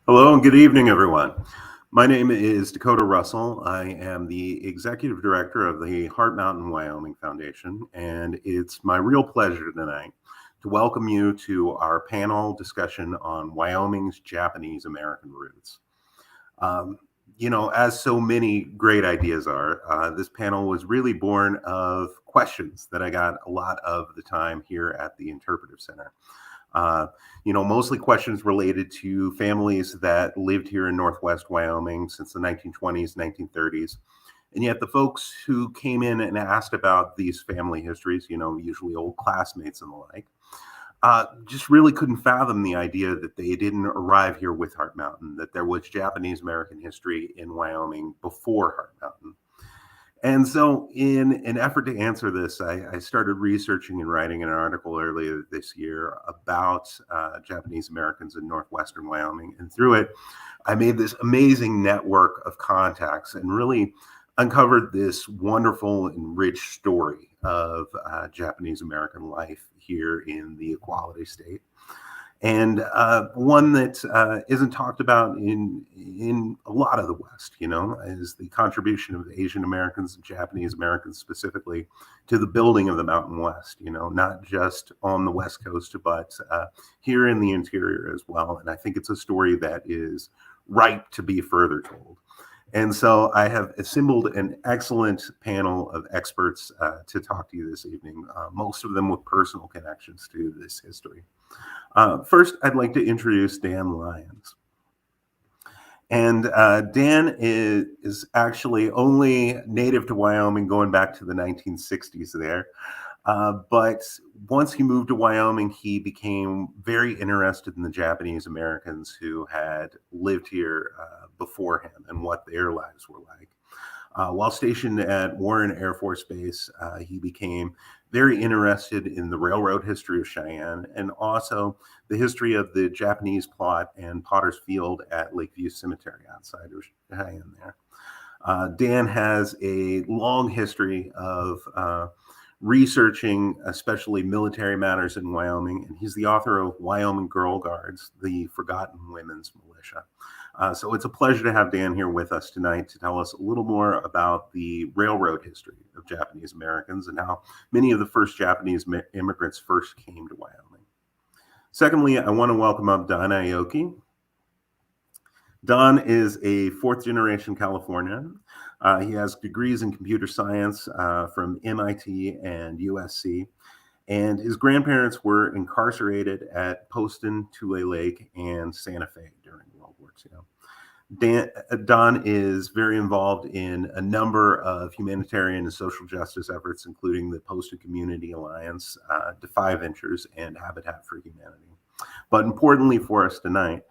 Hello and good evening, everyone. My name is Dakota Russell. I am the Executive Director of the Heart Mountain Wyoming Foundation, and it's my real pleasure tonight to welcome you to our panel discussion on Wyoming's Japanese American roots. As so many great ideas are, this panel was really born of questions that I got a lot of the time here at the Interpretive Center. Mostly questions related to families that lived here in Northwest Wyoming since the 1920s, 1930s. And yet the folks who came in and asked about these family histories, usually old classmates and the like, just really couldn't fathom the idea that they didn't arrive here with Heart Mountain, that there was Japanese American history in Wyoming before Heart Mountain. And so, in an effort to answer this, I started researching and writing an article earlier this year about Japanese Americans in Northwestern Wyoming. And through it, I made this amazing network of contacts and really uncovered this wonderful and rich story of Japanese American life here in the Equality State. And one that isn't talked about in a lot of the West, is the contribution of Asian Americans and Japanese Americans specifically to the building of the Mountain West, not just on the West Coast, but here in the interior as well. And I think it's a story that is ripe to be further told. And so I have assembled an excellent panel of experts to talk to you this evening, most of them with personal connections to this history. First, I'd like to introduce Dan Lyons. And Dan is actually only native to Wyoming going back to the 1960s there. But once he moved to Wyoming, he became very interested in the Japanese Americans who had lived here before him and what their lives were like. While stationed at Warren Air Force Base, he became very interested in the railroad history of Cheyenne and also the history of the Japanese plot and Potter's Field at Lakeview Cemetery outside of Cheyenne there. Dan has a long history of researching especially military matters in Wyoming, and he's the author of Wyoming Girl Guards, the Forgotten Women's Militia. So it's a pleasure to have Dan here with us tonight to tell us a little more about the railroad history of Japanese Americans and how many of the first Japanese immigrants first came to Wyoming. Secondly, I want to welcome up Don Aoki. Don is a fourth-generation Californian. He has degrees in computer science from MIT and USC. And his grandparents were incarcerated at Poston, Tule Lake, and Santa Fe during World War II. Don is very involved in a number of humanitarian and social justice efforts, including the Poston Community Alliance, Defy Ventures, and Habitat for Humanity. But importantly for us tonight,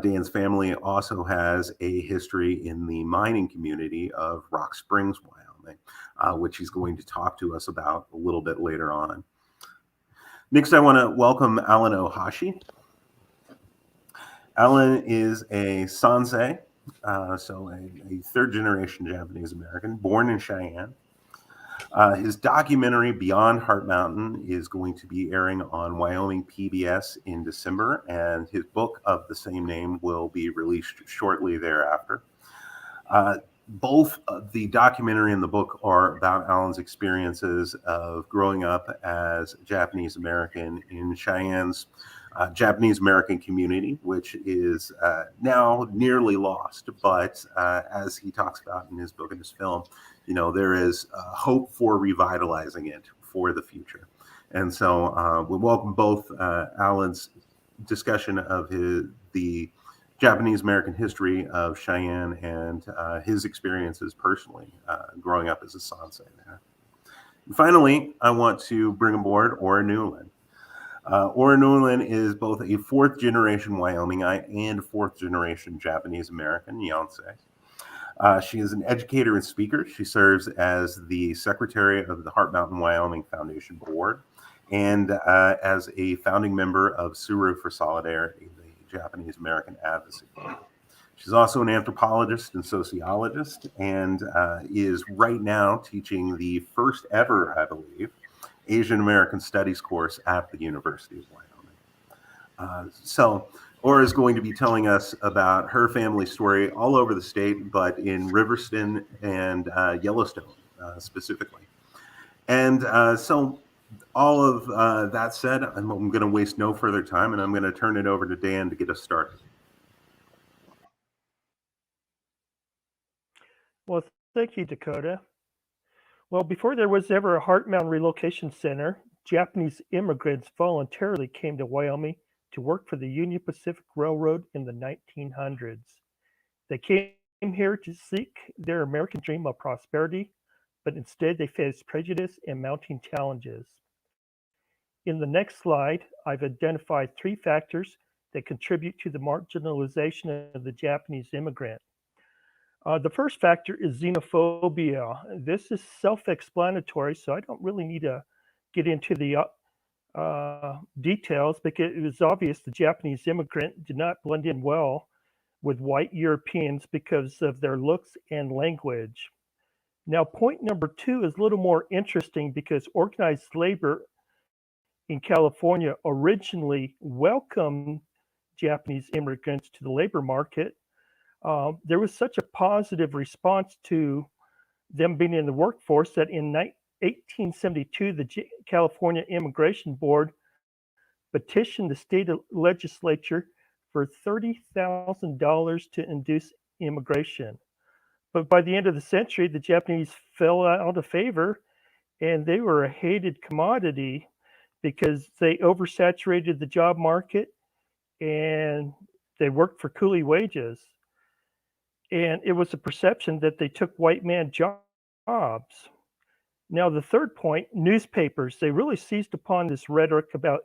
Dan's family also has a history in the mining community of Rock Springs, Wyoming, which he's going to talk to us about a little bit later on. Next, I want to welcome Alan Ohashi. Alan is a Sansei, so a third-generation Japanese American, born in Cheyenne. His documentary, Beyond Heart Mountain, is going to be airing on Wyoming PBS in December, and his book of the same name will be released shortly thereafter. Both the documentary and the book are about Alan's experiences of growing up as a Japanese American in Cheyenne's Japanese American community, which is now nearly lost. But as he talks about in his book and his film, there is hope for revitalizing it for the future. And so we welcome both Alan's discussion of the Japanese American history of Cheyenne and his experiences personally growing up as a Sansei there. And finally, I want to bring aboard Ora Newlin. Ora Newlin is both a fourth-generation Wyomingite and fourth-generation Japanese American, Yonsei. She is an educator and speaker. She serves as the secretary of the Heart Mountain Wyoming Foundation Board and as a founding member of Suru for Solidarity, the Japanese American Advocacy Group. She's also an anthropologist and sociologist and is right now teaching the first ever, I believe, Asian American Studies course at the University of Wyoming. So Aura is going to be telling us about her family story all over the state, but in Riverston and Yellowstone specifically. And so all of that said, I'm going to waste no further time, and I'm going to turn it over to Dan to get us started. Well, thank you, Dakota. Well, before there was ever a Heart Mountain Relocation Center, Japanese immigrants voluntarily came to Wyoming to work for the Union Pacific Railroad in the 1900s. They came here to seek their American dream of prosperity, but instead they faced prejudice and mounting challenges. In the next slide, I've identified three factors that contribute to the marginalization of the Japanese immigrant. The first factor is xenophobia. This is self-explanatory, so I don't really need to get into the details because it was obvious the Japanese immigrant did not blend in well with white Europeans because of their looks and language. Now, point number two is a little more interesting because organized labor in California originally welcomed Japanese immigrants to the labor market. There was such a positive response to them being in the workforce that in 1872, the California Immigration Board petitioned the state legislature for $30,000 to induce immigration. But by the end of the century, the Japanese fell out of favor and they were a hated commodity because they oversaturated the job market and they worked for coolie wages. And it was a perception that they took white man jobs. Now, the third point, newspapers, they really seized upon this rhetoric about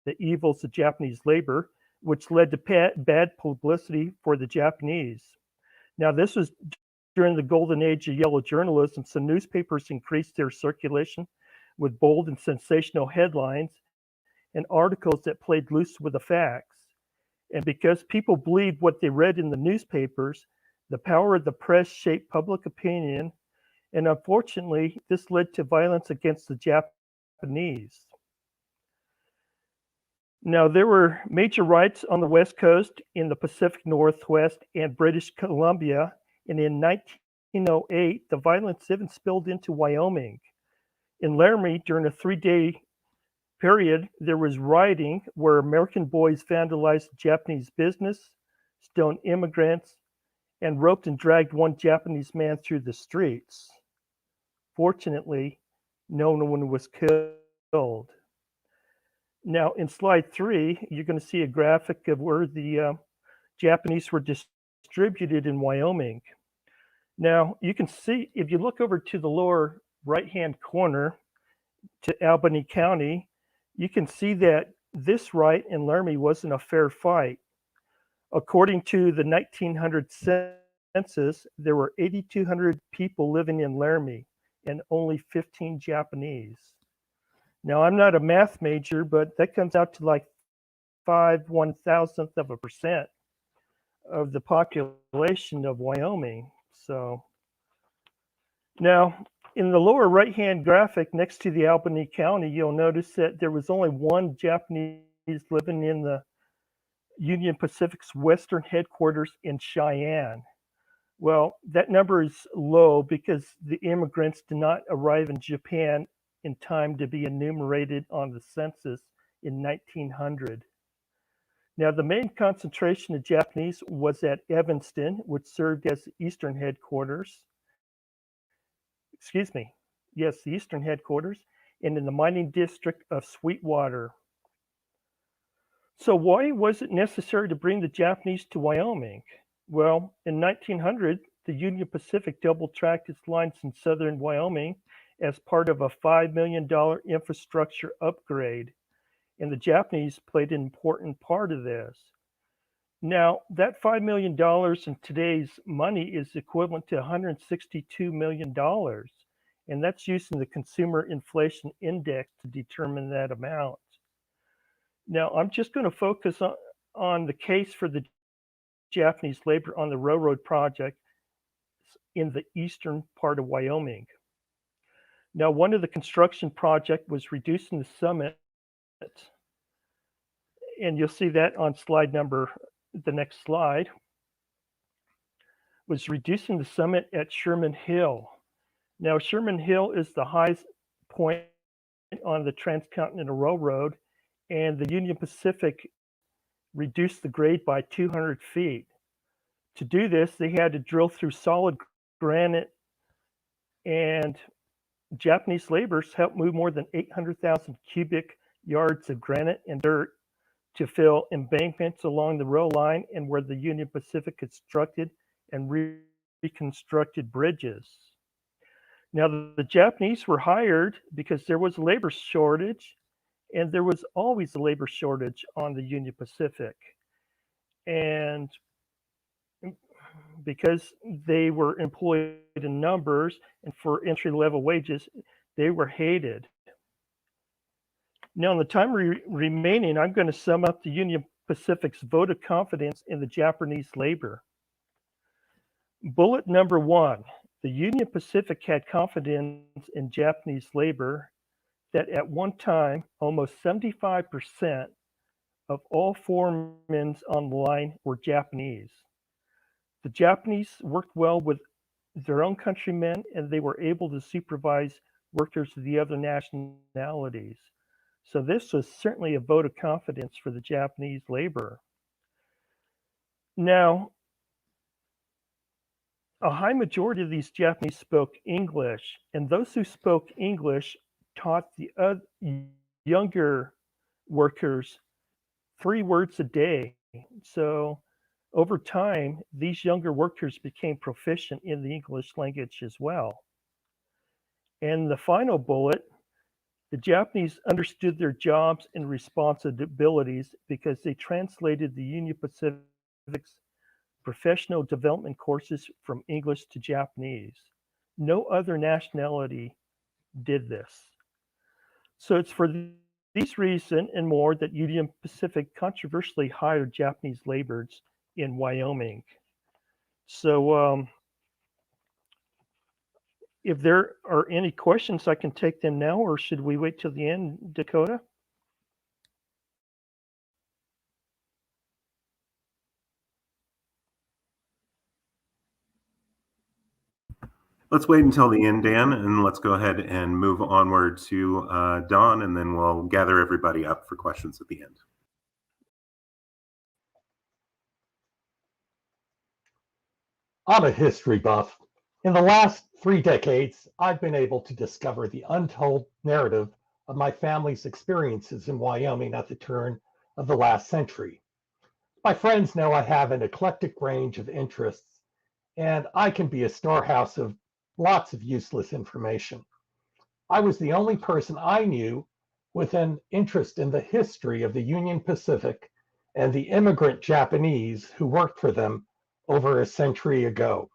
the evils of Japanese labor, which led to bad publicity for the Japanese. Now, this was during the golden age of yellow journalism, so newspapers increased their circulation with bold and sensational headlines and articles that played loose with the facts. And because people believed what they read in the newspapers, the power of the press shaped public opinion, and unfortunately, this led to violence against the Japanese. Now, there were major riots on the West Coast, in the Pacific Northwest, and British Columbia, and in 1908, the violence even spilled into Wyoming. In Laramie, during a 3-day period, there was rioting where American boys vandalized Japanese business, stoned immigrants, and roped and dragged one Japanese man through the streets. Fortunately, no one was killed. Now, in slide 3, you're going to see a graphic of where the Japanese were distributed in Wyoming. Now, you can see, if you look over to the lower right-hand corner to Albany County, you can see that this riot in Laramie wasn't a fair fight. According to the 1900 census, there were 8,200 people living in Laramie and only 15 Japanese. Now, I'm not a math major, but that comes out to like 0.05% of the population of Wyoming. So now, in the lower right-hand graphic next to the Albany County, you'll notice that there was only one Japanese living in the Union Pacific's western headquarters in Cheyenne. Well, that number is low because the immigrants did not arrive in Japan in time to be enumerated on the census in 1900. Now, the main concentration of Japanese was at Evanston, which served as the eastern headquarters. The eastern headquarters, and in the mining district of Sweetwater. So why was it necessary to bring the Japanese to Wyoming? Well, in 1900, the Union Pacific double-tracked its lines in southern Wyoming as part of a $5 million infrastructure upgrade, and the Japanese played an important part of this. Now, that $5 million in today's money is equivalent to $162 million, and that's using the Consumer Inflation Index to determine that amount. Now, I'm just going to focus on the case for the Japanese labor on the railroad project in the eastern part of Wyoming. Now, one of the construction project was reducing the summit and you'll see that on the next slide, was reducing the summit at Sherman Hill. Now, Sherman Hill is the highest point on the Transcontinental Railroad, and the Union Pacific reduced the grade by 200 feet. To do this, they had to drill through solid granite, and Japanese laborers helped move more than 800,000 cubic yards of granite and dirt to fill embankments along the rail line and where the Union Pacific constructed and reconstructed bridges. Now, the Japanese were hired because there was a labor shortage, and there was always a labor shortage on the Union Pacific. And because they were employed in numbers and for entry-level wages, they were hated. Now, in the time remaining, I'm going to sum up the Union Pacific's vote of confidence in the Japanese labor. Bullet number 1, the Union Pacific had confidence in Japanese labor that at one time, almost 75% of all foremen on the line were Japanese. The Japanese worked well with their own countrymen, and they were able to supervise workers of the other nationalities. So this was certainly a vote of confidence for the Japanese labor. Now, a high majority of these Japanese spoke English, and those who spoke English taught the younger workers 3 words a day. So over time, these younger workers became proficient in the English language as well. And the final bullet, the Japanese understood their jobs and responsibilities because they translated the Union Pacific's professional development courses from English to Japanese. No other nationality did this. So it's for these reasons and more that Union Pacific controversially hired Japanese laborers in Wyoming. So if there are any questions, I can take them now, or should we wait till the end, Dakota? Let's wait until the end, Dan, and let's go ahead and move onward to Don, and then we'll gather everybody up for questions at the end. I'm a history buff. In the last 3 decades, I've been able to discover the untold narrative of my family's experiences in Wyoming at the turn of the last century. My friends know I have an eclectic range of interests, and I can be a storehouse of lots of useless information. I was the only person I knew with an interest in the history of the Union Pacific and the immigrant Japanese who worked for them over a century ago.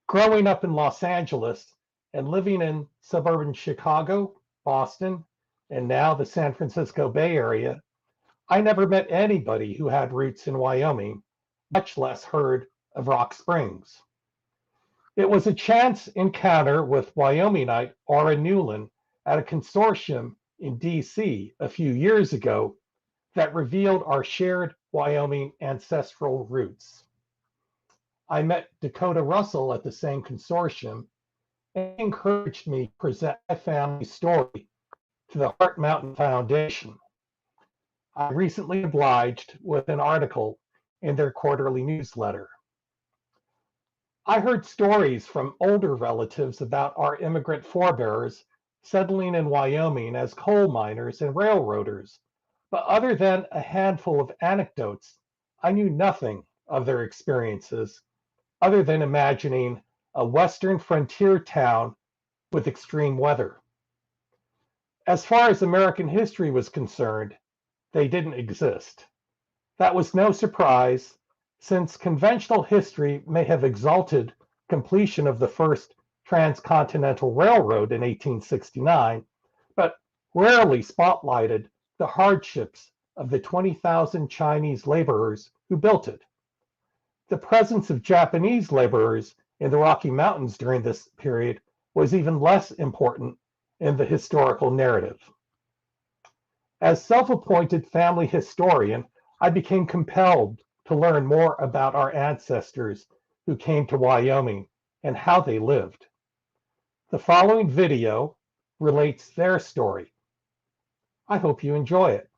Growing up in Los Angeles and living in suburban Chicago, Boston, and now the San Francisco Bay Area, I never met anybody who had roots in Wyoming, much less heard of Rock Springs. It was a chance encounter with Wyomingite Aura Newlin at a consortium in DC a few years ago that revealed our shared Wyoming ancestral roots. I met Dakota Russell at the same consortium and encouraged me to present my family's story to the Heart Mountain Foundation. I recently obliged with an article in their quarterly newsletter. I heard stories from older relatives about our immigrant forebears settling in Wyoming as coal miners and railroaders, but other than a handful of anecdotes, I knew nothing of their experiences, other than imagining a western frontier town with extreme weather. As far as American history was concerned, they didn't exist. That was no surprise, since conventional history may have exalted completion of the first transcontinental railroad in 1869, but rarely spotlighted the hardships of the 20,000 Chinese laborers who built it. The presence of Japanese laborers in the Rocky Mountains during this period was even less important in the historical narrative. As self-appointed family historian, I became compelled to learn more about our ancestors who came to Wyoming and how they lived. The following video relates their story. I hope you enjoy it.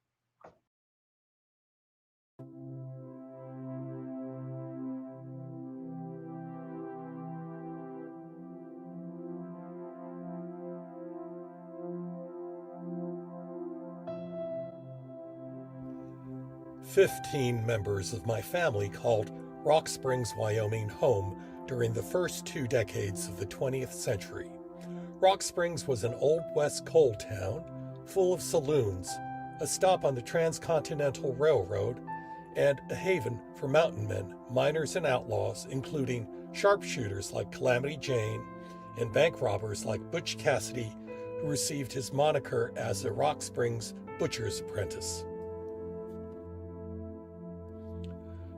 "15 members of my family called Rock Springs, Wyoming home during the first 2 decades of the 20th century. Rock Springs was an Old West coal town full of saloons, a stop on the Transcontinental Railroad, and a haven for mountain men, miners, and outlaws, including sharpshooters like Calamity Jane and bank robbers like Butch Cassidy, who received his moniker as a Rock Springs butcher's apprentice.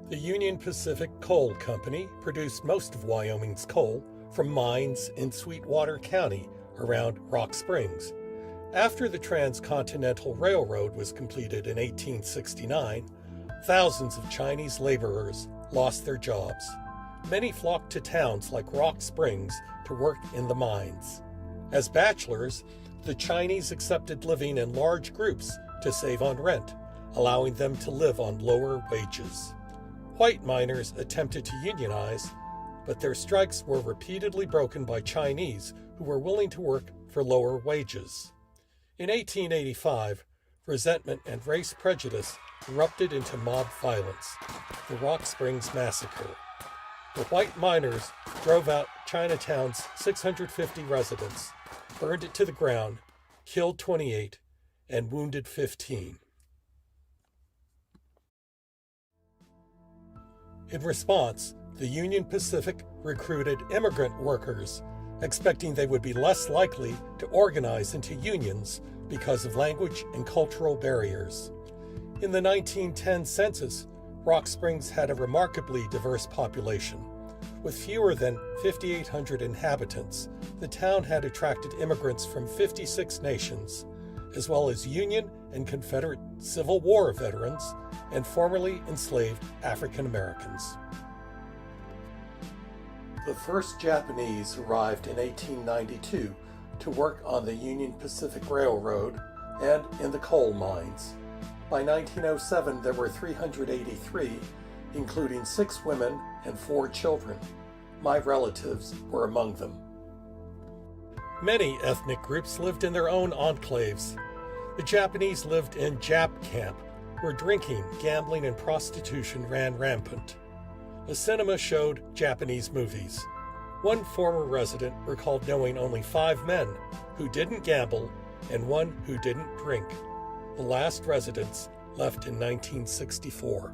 The Union Pacific Coal Company produced most of Wyoming's coal from mines in Sweetwater County around Rock Springs. After the Transcontinental Railroad was completed in 1869, thousands of Chinese laborers lost their jobs. Many flocked to towns like Rock Springs to work in the mines. As bachelors, the Chinese accepted living in large groups to save on rent, allowing them to live on lower wages. White miners attempted to unionize, but their strikes were repeatedly broken by Chinese who were willing to work for lower wages. In 1885, resentment and race prejudice erupted into mob violence, the Rock Springs Massacre. The white miners drove out Chinatown's 650 residents, burned it to the ground, killed 28, and wounded 15. In response, the Union Pacific recruited immigrant workers, expecting they would be less likely to organize into unions because of language and cultural barriers. In the 1910 census, Rock Springs had a remarkably diverse population. With fewer than 5,800 inhabitants, the town had attracted immigrants from 56 nations, as well as Union and Confederate Civil War veterans and formerly enslaved African Americans. The first Japanese arrived in 1892 to work on the Union Pacific Railroad and in the coal mines. By 1907, there were 383, including 6 women and 4 children. My relatives were among them. Many ethnic groups lived in their own enclaves. The Japanese lived in Jap Camp, where drinking, gambling, and prostitution ran rampant. The cinema showed Japanese movies. One former resident recalled knowing only 5 men who didn't gamble and 1 who didn't drink. The last residents left in 1964.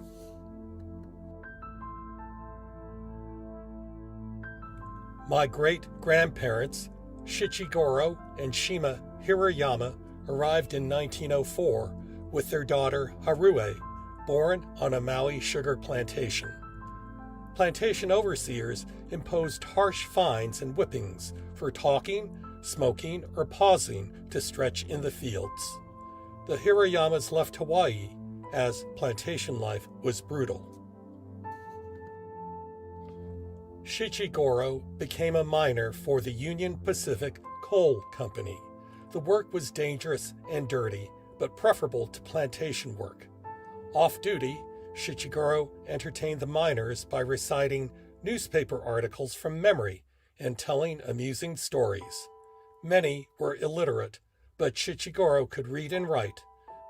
My great-grandparents, Shichigoro and Shima Hirayama, arrived in 1904 with their daughter Harue, born on a Maui sugar plantation. Plantation overseers imposed harsh fines and whippings for talking, smoking, or pausing to stretch in the fields. The Hirayamas left Hawaii as plantation life was brutal. Shichigoro became a miner for the Union Pacific Coal Company. The work was dangerous and dirty, but preferable to plantation work. Off-duty, Shichigoro entertained the miners by reciting newspaper articles from memory and telling amusing stories. Many were illiterate, but Shichigoro could read and write,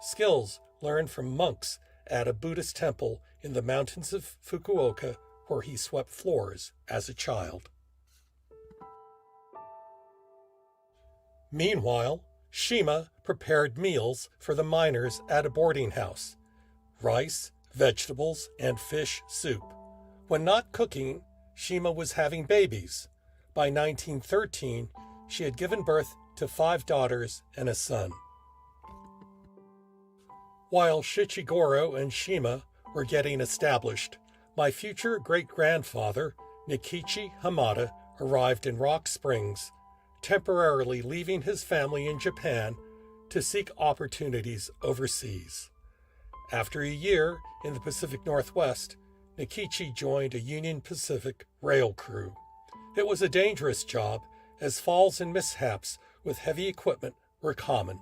skills learned from monks at a Buddhist temple in the mountains of Fukuoka, where he swept floors as a child. Meanwhile, Shima prepared meals for the miners at a boarding house: rice, vegetables, and fish soup. When not cooking, Shima was having babies. By 1913, she had given birth to 5 daughters and a son. While Shichigoro and Shima were getting established, my future great-grandfather, Nikichi Hamada, arrived in Rock Springs, temporarily leaving his family in Japan to seek opportunities overseas. After a year in the Pacific Northwest, Nikichi joined a Union Pacific rail crew. It was a dangerous job, as falls and mishaps with heavy equipment were common.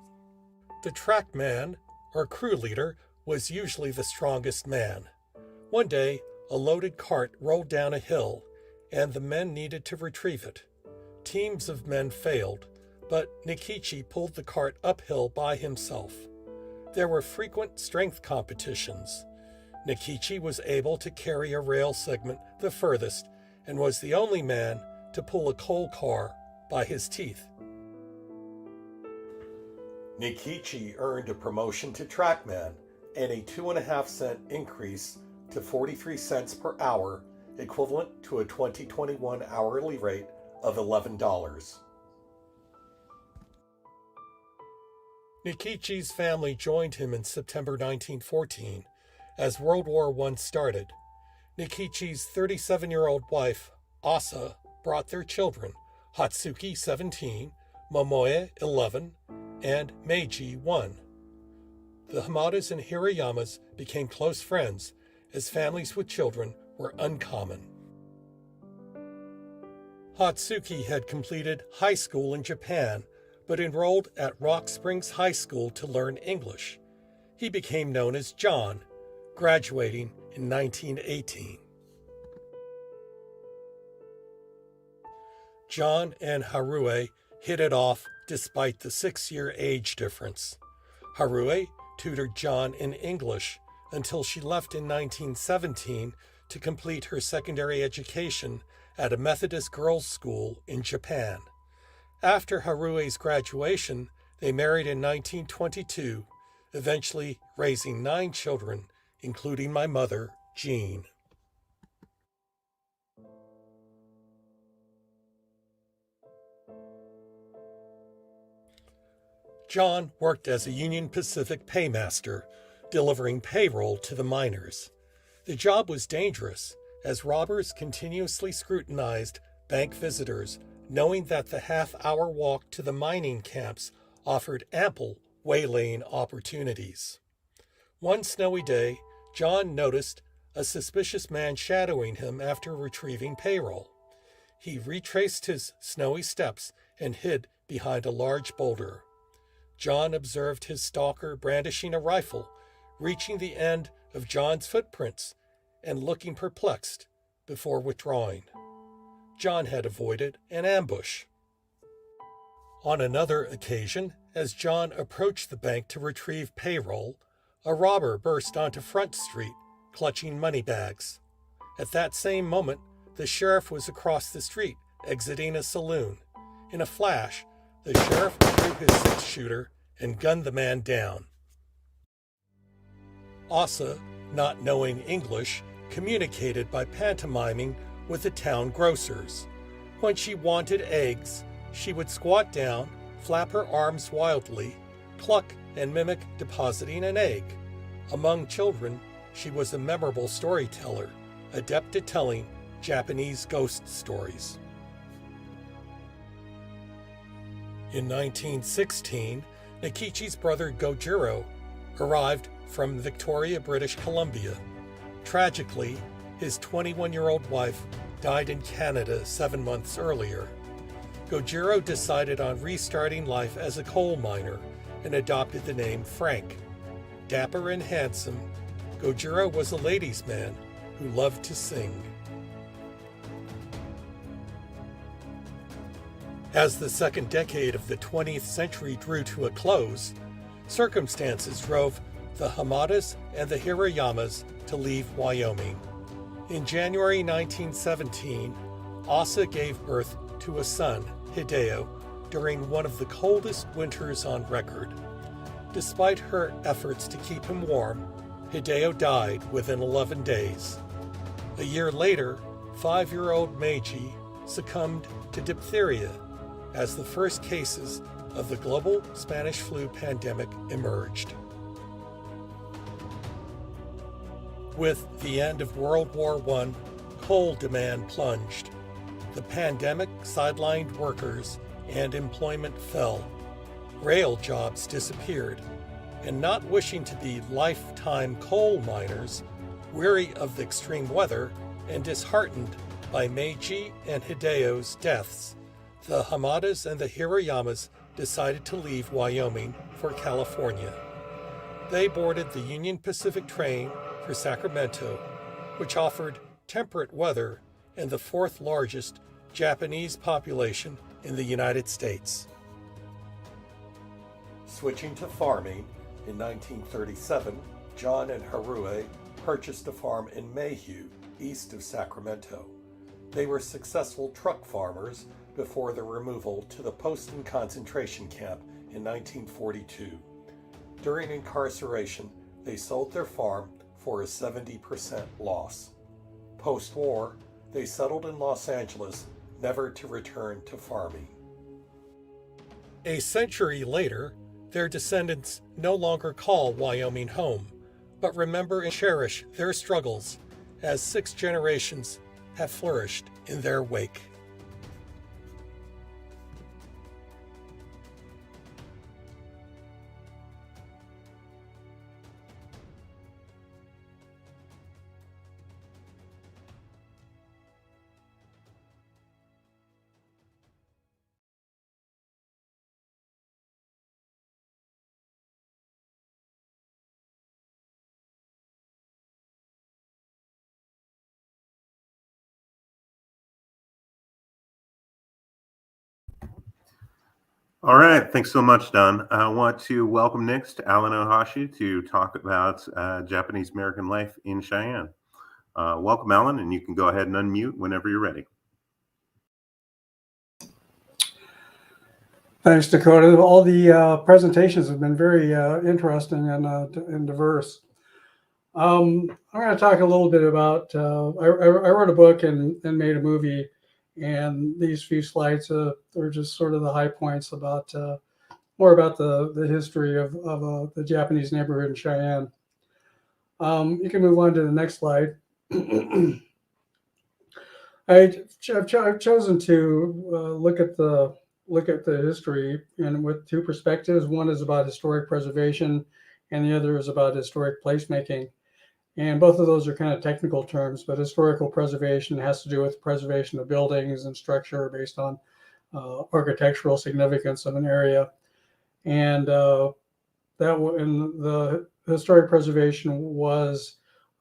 The trackman, or crew leader, was usually the strongest man. One day, a loaded cart rolled down a hill, and the men needed to retrieve it. Teams of men failed, but Nikichi pulled the cart uphill by himself. There were frequent strength competitions. Nikichi was able to carry a rail segment the furthest and was the only man to pull a coal car by his teeth. Nikichi earned a promotion to trackman and a 2.5-cent increase to 43 cents per hour, equivalent to a 2021 hourly rate of $11. Nikichi's family joined him in September 1914 as World War I started. Nikichi's 37-year-old wife, Asa, brought their children, Hatsuki 17, Momoe 11, and Meiji 1. The Hamadas and Hirayamas became close friends, as families with children were uncommon. Hatsuki had completed high school in Japan, but enrolled at Rock Springs High School to learn English. He became known as John, graduating in 1918. John and Harue hit it off despite the 6-year age difference. Harue tutored John in English until she left in 1917 to complete her secondary education at a Methodist girls' school in Japan. After Harue's graduation, they married in 1922, eventually raising 9 children, including my mother, Jean. John worked as a Union Pacific paymaster, delivering payroll to the miners. The job was dangerous, as robbers continuously scrutinized bank visitors, knowing that the half-hour walk to the mining camps offered ample waylaying opportunities. One snowy day, John noticed a suspicious man shadowing him after retrieving payroll. He retraced his snowy steps and hid behind a large boulder. John observed his stalker brandishing a rifle, reaching the end of John's footprints and looking perplexed before withdrawing. John had avoided an ambush. On another occasion, as John approached the bank to retrieve payroll, a robber burst onto Front Street, clutching money bags. At that same moment, the sheriff was across the street, exiting a saloon. In a flash, the sheriff drew his 6-shooter and gunned the man down. Asa, not knowing English, communicated by pantomiming with the town grocers. When she wanted eggs, she would squat down, flap her arms wildly, cluck and mimic depositing an egg. Among children, she was a memorable storyteller, adept at telling Japanese ghost stories. In 1916, Nikichi's brother Gojiro arrived from Victoria, British Columbia. Tragically, his 21-year-old wife died in Canada 7 months earlier. Gojiro decided on restarting life as a coal miner and adopted the name Frank. Dapper and handsome, Gojiro was a ladies' man who loved to sing. As the second decade of the 20th century drew to a close, circumstances drove the Hamadas and the Hirayamas to leave Wyoming. In January 1917, Asa gave birth to a son, Hideo, during one of the coldest winters on record. Despite her efforts to keep him warm, Hideo died within 11 days. A year later, 5-year-old Meiji succumbed to diphtheria as the first cases of the global Spanish flu pandemic emerged. With the end of World War I, coal demand plunged. The pandemic sidelined workers and employment fell. rail jobs disappeared, and not wishing to be lifetime coal miners, weary of the extreme weather and disheartened by Meiji and Hideo's deaths, the Hamadas and the Hirayamas decided to leave Wyoming for California. They boarded the Union Pacific train for Sacramento, which offered temperate weather and the fourth largest Japanese population in the United States. Switching to farming, in 1937, John and Harue purchased a farm in Mayhew, east of Sacramento. They were successful truck farmers before the removal to the Poston concentration camp in 1942. During incarceration, they sold their farm for a 70% loss. Post-war, they settled in Los Angeles, never to return to farming. A century later, their descendants no longer call Wyoming home, but remember and cherish their struggles as 6 generations have flourished in their wake. All right, thanks so much, Don. I want to welcome next Alan Ohashi to talk about Japanese American life in Cheyenne. Welcome, Alan, and you can go ahead and unmute whenever you're ready. Thanks, Dakota. All the presentations have been very interesting and diverse. I'm going to talk a little bit about, I wrote a book and made a movie, and these few slides are just sort of the high points about more about the history of the Japanese neighborhood in Cheyenne. You can move on to the next slide. I've chosen to look at the history and with 2 perspectives. One is about historic preservation, and the other is about historic placemaking. And both of those are kind of technical terms, but historical preservation has to do with preservation of buildings and structure based on architectural significance of an area. And the historic preservation was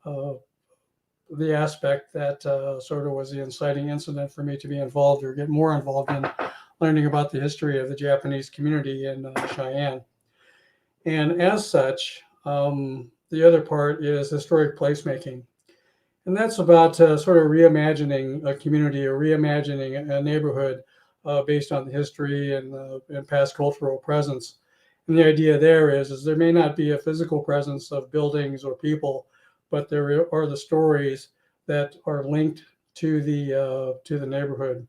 the aspect that sort of was the inciting incident for me to be involved or get more involved in learning about the history of the Japanese community in Cheyenne. And as such, the other part is historic placemaking. And that's about sort of reimagining a community or reimagining a neighborhood based on the history and past cultural presence. And the idea there is there may not be a physical presence of buildings or people, but there are the stories that are linked to the neighborhood.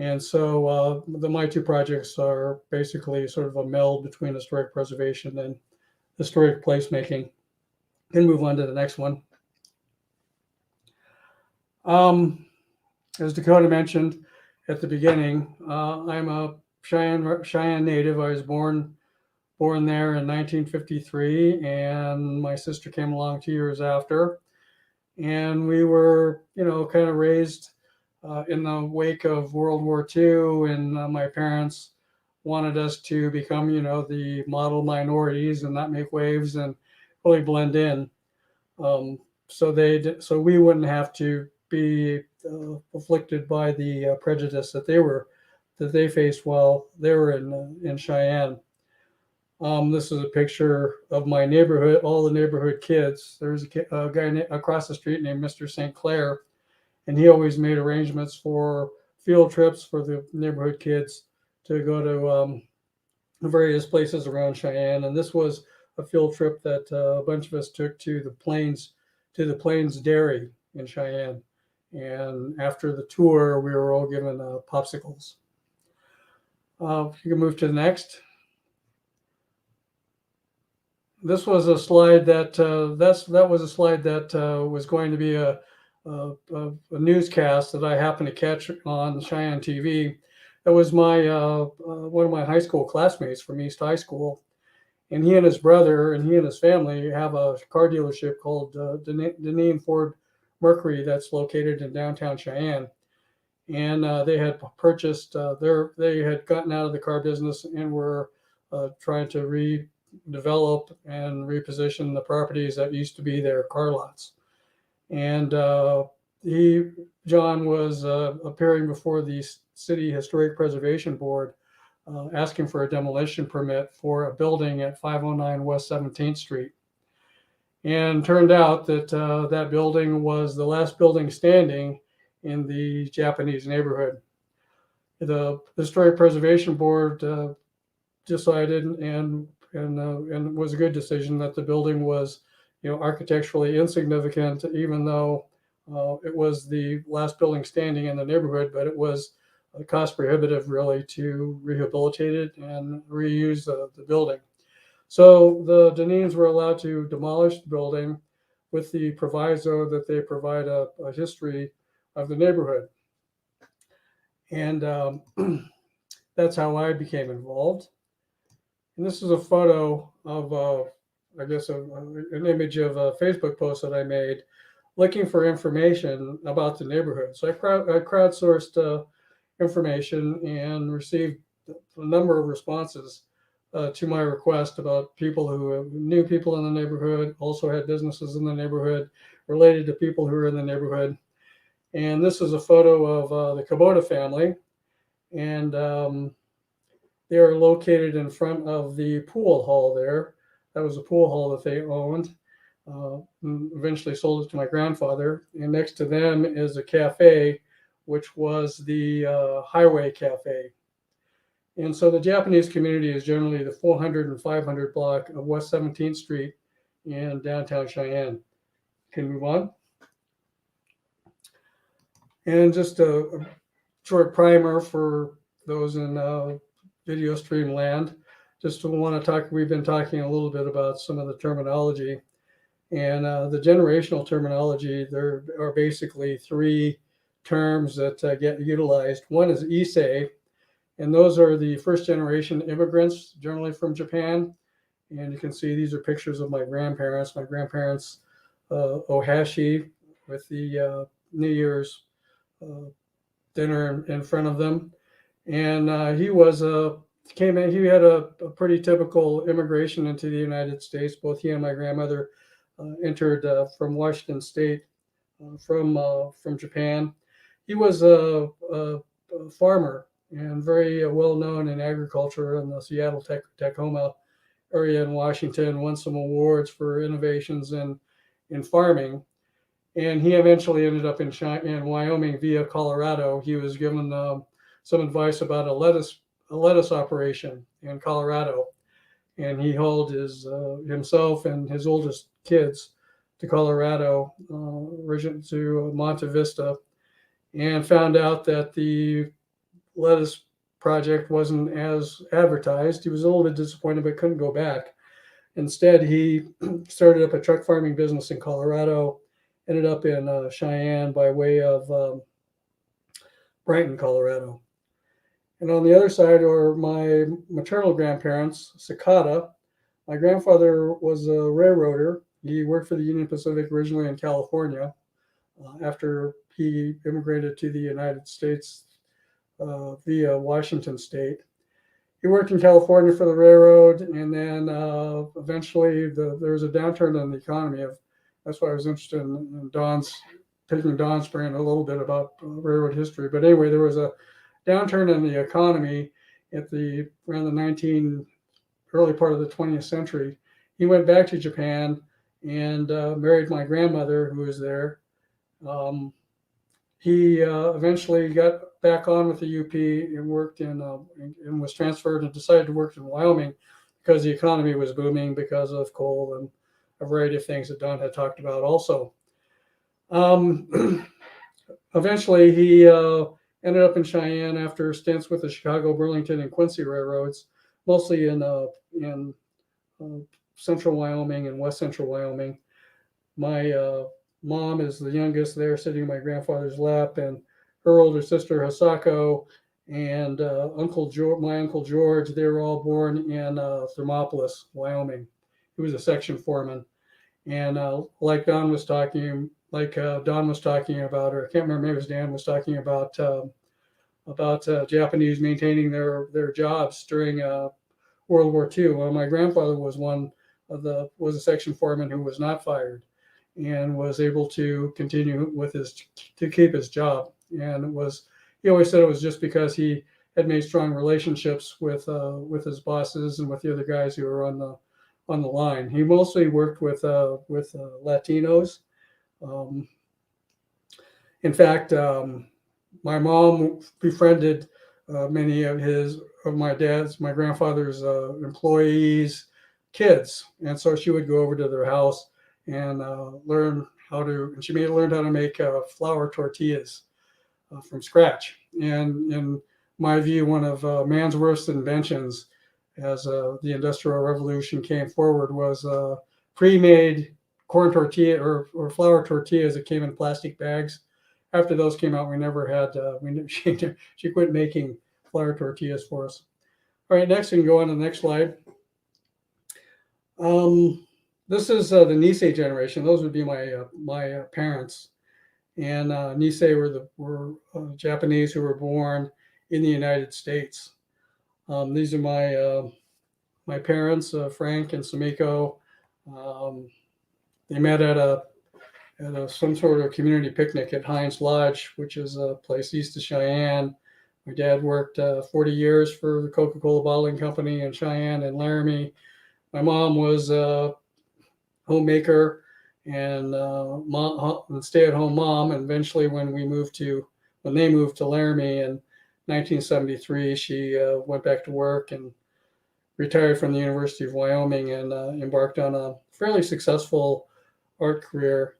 And so my 2 projects are basically sort of a meld between historic preservation and historic placemaking. Then move on to the next one. As Dakota mentioned at the beginning, I'm a Cheyenne native. I was born there in 1953, and my sister came along 2 years after. And we were, kind of raised in the wake of World War II, and my parents wanted us to become, the model minorities and not make waves and really blend in. So we wouldn't have to be afflicted by the prejudice that they faced while they were in Cheyenne. This is a picture of my neighborhood, all the neighborhood kids. There's a guy across the street named Mr. St. Clair, and he always made arrangements for field trips for the neighborhood kids to go to various places around Cheyenne. And this was a field trip that a bunch of us took to the Plains Dairy in Cheyenne. And after the tour, we were all given popsicles. If you can move to the next. This was a slide that was going to be a newscast that I happened to catch on Cheyenne TV. that was my one of my high school classmates from East High School, and he and his brother and he and his family have a car dealership called Deneen Ford Mercury that's located in downtown Cheyenne. And they had purchased they had gotten out of the car business and were trying to redevelop and reposition the properties that used to be their car lots. And John was appearing before the City Historic Preservation Board asking for a demolition permit for a building at 509 West 17th Street. And turned out that that building was the last building standing in the Japanese neighborhood. The Historic Preservation Board decided, and was a good decision, that the building was, architecturally insignificant, even though it was the last building standing in the neighborhood, but it was cost prohibitive really to rehabilitate it and reuse the building. So the Deneens were allowed to demolish the building with the proviso that they provide a history of the neighborhood. And that's how I became involved. And this is a photo of, I guess, an image of a Facebook post that I made looking for information about the neighborhood. So I crowdsourced information and received a number of responses to my request about people who knew people in the neighborhood, also had businesses in the neighborhood, related to people who were in the neighborhood. And this is a photo of the Kubota family. And they are located in front of the pool hall there. That was a pool hall that they owned. Eventually sold it to my grandfather. And next to them is a cafe, which was the Highway Cafe. And so the Japanese community is generally the 400 and 500 block of West 17th Street in downtown Cheyenne. Can we move on? And just a short primer for those in video stream land. Just want to talk, we've been talking a little bit about some of the terminology. And the generational terminology, there are basically three terms that get utilized. One is Issei, and those are the first generation immigrants, generally from Japan. And you can see these are pictures of my grandparents. My grandparents, Ohashi, with the New Year's dinner in front of them. And he had a pretty typical immigration into the United States. Both he and my grandmother entered from Washington State, from Japan. He was a farmer and very well known in agriculture in the Seattle, Tacoma area in Washington. Won some awards for innovations in farming. And he eventually ended up in Wyoming via Colorado. He was given some advice about a lettuce operation in Colorado, and he hauled himself and his oldest kids to Colorado, to Monte Vista, and found out that the lettuce project wasn't as advertised. He was a little bit disappointed, but couldn't go back. Instead, he started up a truck farming business in Colorado, ended up in Cheyenne by way of Brighton, Colorado. And on the other side are my maternal grandparents, Sakata. My grandfather was a railroader. He worked for the Union Pacific originally in California after he immigrated to the United States via Washington State. He worked in California for the railroad, and then eventually there was a downturn in the economy. That's why I was interested in taking Don's brain a little bit about railroad history. But anyway, there was a downturn in the economy around the early part of the 20th century. He went back to Japan and married my grandmother, who was there. He eventually got back on with the UP and worked and was transferred and decided to work in Wyoming because the economy was booming because of coal and a variety of things that Don had talked about also. Eventually, he ended up in Cheyenne after stints with the Chicago, Burlington, and Quincy railroads, mostly in central Wyoming and west central Wyoming. My mom is the youngest there, sitting in my grandfather's lap, and her older sister, Hisako, and my Uncle George, they were all born in Thermopolis, Wyoming. He was a section foreman. And like Don was talking about, or I can't remember, maybe it was Dan was talking about Japanese maintaining their jobs during World War II. Well, my grandfather was was a section foreman who was not fired and was able to continue to keep his job. And he always said it was just because he had made strong relationships with his bosses and with the other guys who were on the line. He mostly worked with Latinos. In fact, my mom befriended many of my grandfather's employees' kids, and so she would go over to their house and learned how to make flour tortillas from scratch. And in my view, one of man's worst inventions as the Industrial Revolution came forward was pre-made corn tortilla or flour tortillas that came in plastic bags. After those came out, we never had, she quit making flour tortillas for us. All right, next we can go on to the next slide. This is the Nisei generation. Those would be my parents. And Nisei were Japanese who were born in the United States. These are my parents, Frank and Sumiko. They met at some sort of community picnic at Hines Lodge, which is a place east of Cheyenne. My dad worked 40 years for the Coca-Cola bottling company in Cheyenne and Laramie. My mom was a homemaker and stay-at-home mom. And eventually, when they moved to Laramie in 1973, she went back to work and retired from the University of Wyoming and embarked on a fairly successful art career.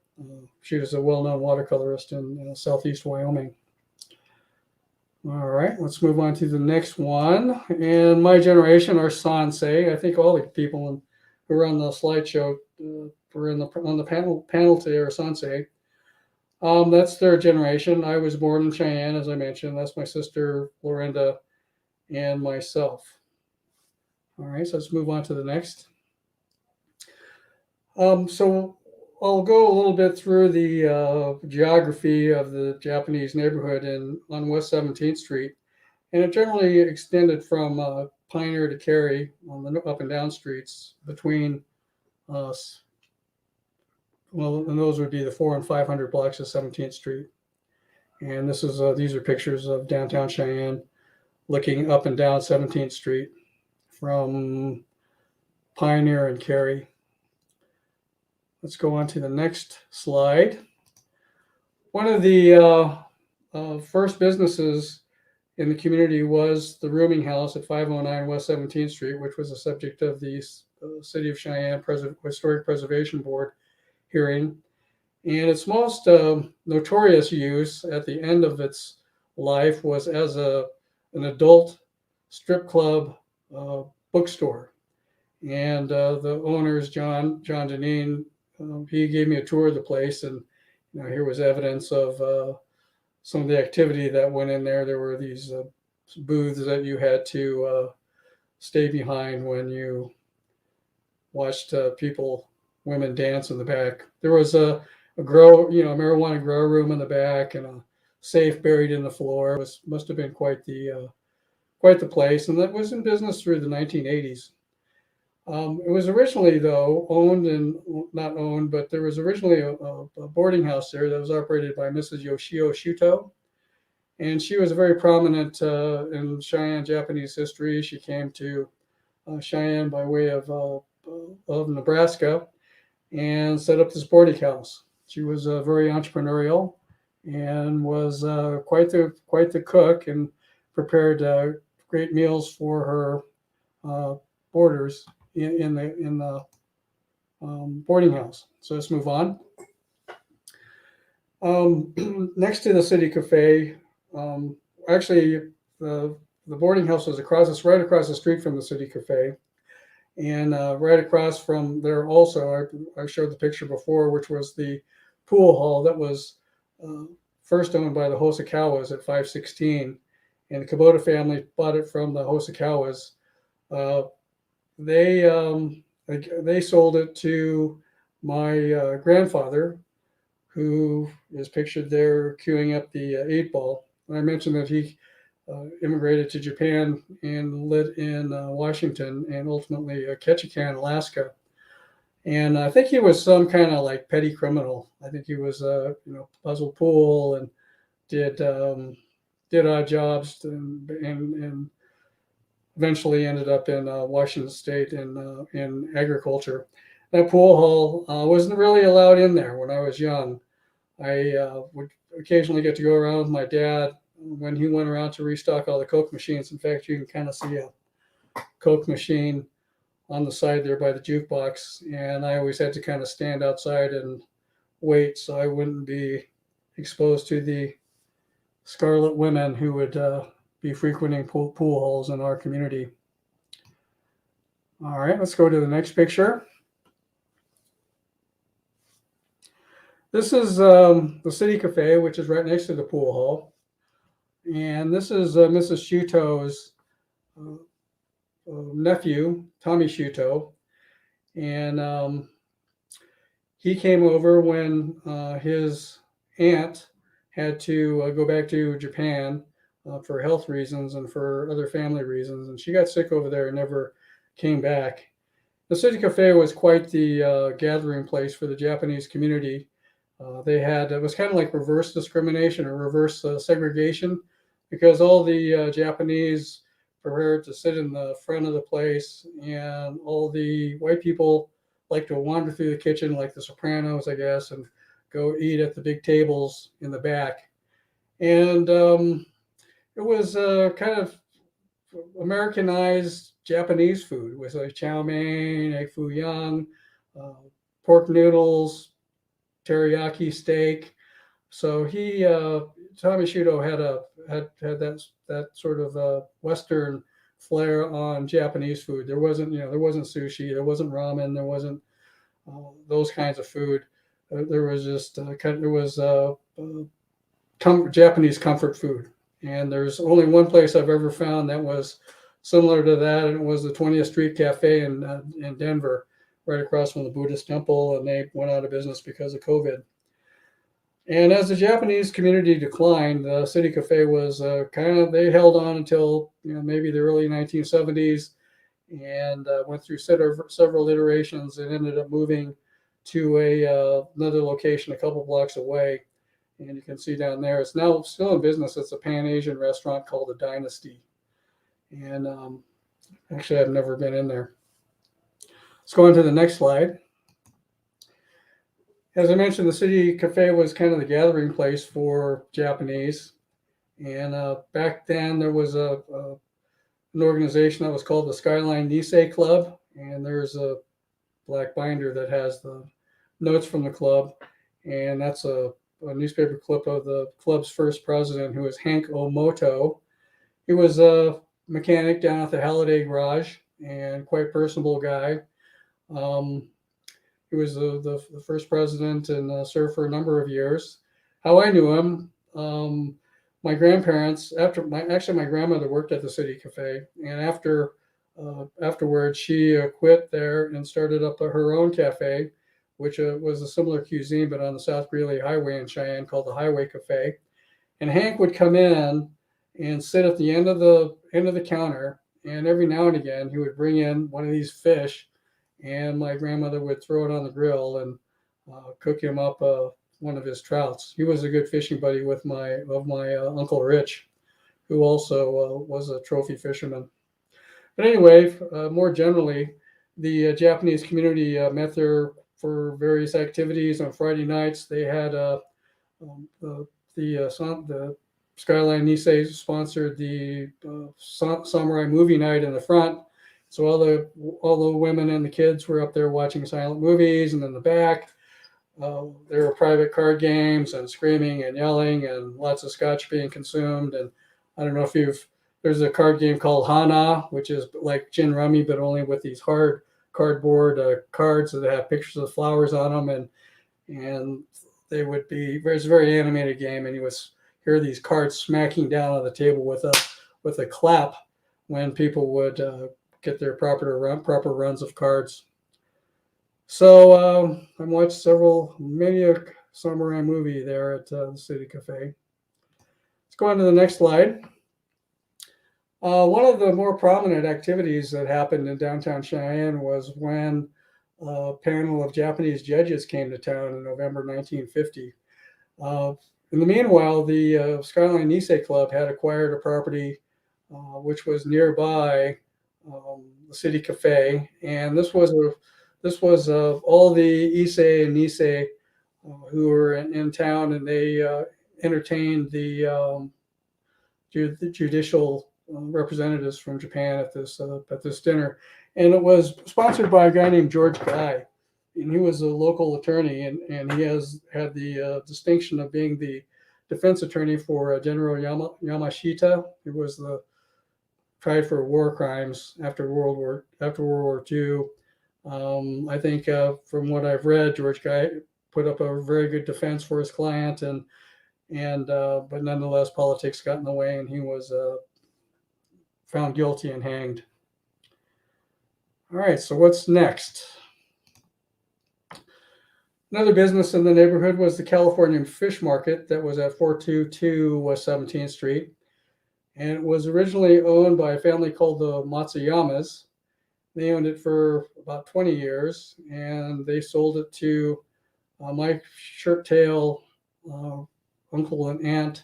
She was a well-known watercolorist in Southeast Wyoming. All right, let's move on to the next one. And my generation are Sansei. I think all the people who are on the slideshow were on the panel today are Sansei. That's their generation. I was born in Cheyenne, as I mentioned. That's my sister, Lorinda, and myself. All right, so let's move on to the next. So I'll go a little bit through the geography of the Japanese neighborhood on West 17th Street. And it generally extended from Pioneer to Cary on the up and down streets between us. Well, and those would be the 400 and 500 blocks of 17th Street. And these are pictures of downtown Cheyenne looking up and down 17th Street from Pioneer and Cary. Let's go on to the next slide. One of the first businesses in the community was the rooming house at 509 West 17th Street, which was the subject of the City of Cheyenne Historic Preservation Board hearing. And its most notorious use at the end of its life was as an adult strip club bookstore. And the owners, John Janine, he gave me a tour of the place, and here was evidence of some of the activity that went in there. There were these booths that you had to stay behind when you watched women dance in the back. There was a marijuana grow room in the back and a safe buried in the floor. It must have been quite the place, and that was in business through the 1980s. It was originally, though, not owned, but there was originally a boarding house there that was operated by Mrs. Yoshio Shuto. And she was very prominent in Cheyenne Japanese history. She came to Cheyenne by way of Nebraska and set up this boarding house. She was very entrepreneurial and was quite the cook and prepared great meals for her boarders in the boarding house. So let's move on. Next to the City Cafe, actually the boarding house was right across the street from the City Cafe, and right across from there also, I showed the picture before, which was the pool hall that was first owned by the Hosokawas at 516, and the Kubota family bought it from the Hosokawas. They sold it to my grandfather, who is pictured there queuing up the 8-ball. I mentioned that he immigrated to Japan and lived in Washington and ultimately Ketchikan, Alaska. And I think he was some kind of like petty criminal. I think he was, puzzled pool and did odd jobs and eventually ended up in Washington State in agriculture. That pool hall wasn't really allowed in there when I was young. I would occasionally get to go around with my dad when he went around to restock all the Coke machines. In fact, you can kind of see a Coke machine on the side there by the jukebox. And I always had to kind of stand outside and wait so I wouldn't be exposed to the scarlet women who would be frequenting pool halls in our community. All right, let's go to the next picture. This is the City Cafe, which is right next to the pool hall. And this is Mrs. Shuto's nephew, Tommy Shuto. And he came over when his aunt had to go back to Japan for health reasons and for other family reasons. And she got sick over there and never came back. The City Cafe was quite the gathering place for the Japanese community. It was kind of like reverse discrimination or reverse segregation, because all the Japanese prepared to sit in the front of the place, and all the white people like to wander through the kitchen like the Sopranos, I guess, and go eat at the big tables in the back. And it was kind of Americanized Japanese food with like chow mein, egg foo young, pork noodles, teriyaki steak. So Tommy Shuto had that sort of Western flair on Japanese food. There wasn't sushi, there wasn't ramen, there wasn't those kinds of food. There was just Japanese comfort food. And there's only one place I've ever found that was similar to that, and it was the 20th Street Cafe in Denver, right across from the Buddhist temple, and they went out of business because of COVID. And as the Japanese community declined, the City Cafe was they held on until maybe the early 1970s, and went through several iterations and ended up moving to another location a couple blocks away. And you can see down there, it's now still in business. It's a Pan-Asian restaurant called the Dynasty. And actually, I've never been in there. Let's go on to the next slide. As I mentioned, the City Cafe was kind of the gathering place for Japanese. And back then, there was an organization that was called the Skyline Nisei Club. And there's a black binder that has the notes from the club. And that's a newspaper clip of the club's first president, who was Hank Omoto. He was a mechanic down at the Halliday Garage and quite personable guy. He was the first president and served for a number of years. How I knew him, my grandparents, my grandmother worked at the City Cafe, and afterwards she quit there and started up her own cafe, which was a similar cuisine, but on the South Greeley Highway in Cheyenne, called the Highway Cafe. And Hank would come in and sit at the end of the counter, and every now and again he would bring in one of these fish, and my grandmother would throw it on the grill and cook him up one of his trouts. He was a good fishing buddy of my Uncle Rich, who also was a trophy fisherman. But anyway, more generally, the Japanese community met there for various activities. On Friday nights, they had the Skyline Nisei sponsored the samurai movie night in the front. So all the women and the kids were up there watching silent movies, and in the back, there were private card games and screaming and yelling and lots of scotch being consumed. And I don't know if there's a card game called Hana, which is like gin rummy, but only with these hard cardboard cards that have pictures of flowers on them, and they would be. It's a very animated game, and you would hear these cards smacking down on the table with with a clap when people would get their proper runs of cards. So I watched many a samurai movie there at the City Cafe. Let's go on to the next slide. One of the more prominent activities that happened in downtown Cheyenne was when a panel of Japanese judges came to town in November 1950. In the meanwhile, the Skyline Nisei Club had acquired a property which was nearby the City Cafe, and this was all the Issei and Nisei who were in town, and they entertained the judicial representatives from Japan at this dinner, and it was sponsored by a guy named George Guy, and he was a local attorney, and he had the distinction of being the defense attorney for General Yamashita, who was tried for war crimes after World War II. I think from what I've read, George Guy put up a very good defense for his client, but nonetheless, politics got in the way, and he was found guilty and hanged. All right, so what's next? Another business in the neighborhood was the Californian Fish Market that was at 422 West 17th Street. And it was originally owned by a family called the Matsuyamas. They owned it for about 20 years, and they sold it to my shirt tail uncle and aunt,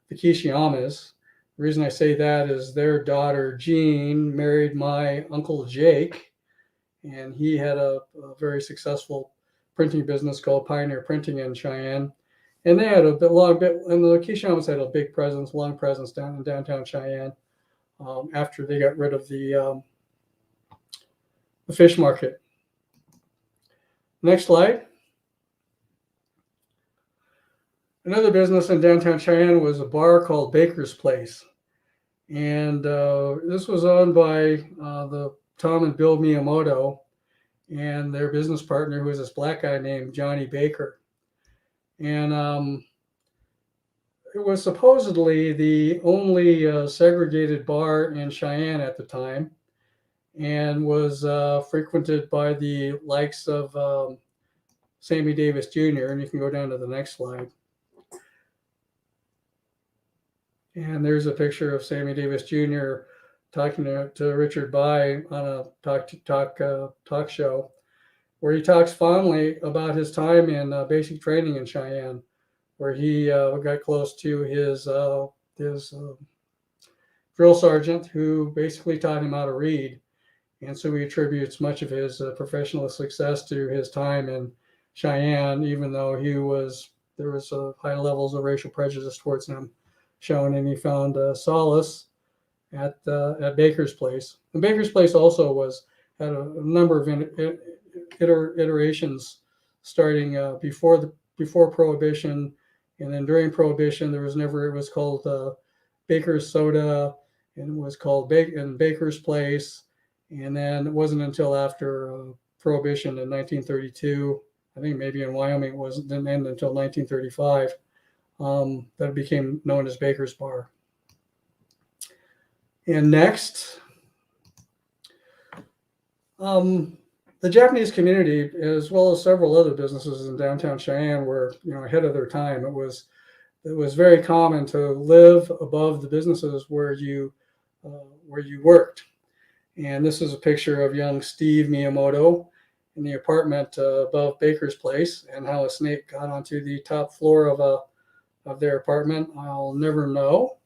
the Kishiyamas. The reason I say that is their daughter, Jean, married my uncle, Jake, and he had a very successful printing business called Pioneer Printing in Cheyenne. And they had and the Kishiyamas had a big presence, long presence down in downtown Cheyenne after they got rid of the fish market. Next slide. Another business in downtown Cheyenne was a bar called Baker's Place. And this was owned by the Tom and Bill Miyamoto and their business partner, who was this black guy named Johnny Baker. And it was supposedly the only segregated bar in Cheyenne at the time, and was frequented by the likes of Sammy Davis Jr. And you can go down to the next slide. And there's a picture of Sammy Davis Jr. talking to Richard By on a talk show, where he talks fondly about his time in basic training in Cheyenne, where he got close to his drill sergeant, who basically taught him how to read. And so he attributes much of his professional success to his time in Cheyenne, even though there was high levels of racial prejudice towards him shown, and he found solace at Baker's Place. And Baker's Place also had a number of iterations, starting before Prohibition, and then during Prohibition it was called Baker's Soda, and it was called Baker's Place, and then it wasn't until after Prohibition in 1932, I think maybe in Wyoming it didn't end until 1935, that it became known as Baker's Bar. And next, the Japanese community, as well as several other businesses in downtown Cheyenne, were ahead of their time. It was very common to live above the businesses where you worked. And this is a picture of young Steve Miyamoto in the apartment above Baker's Place, and how a snake got onto the top floor of their apartment, I'll never know.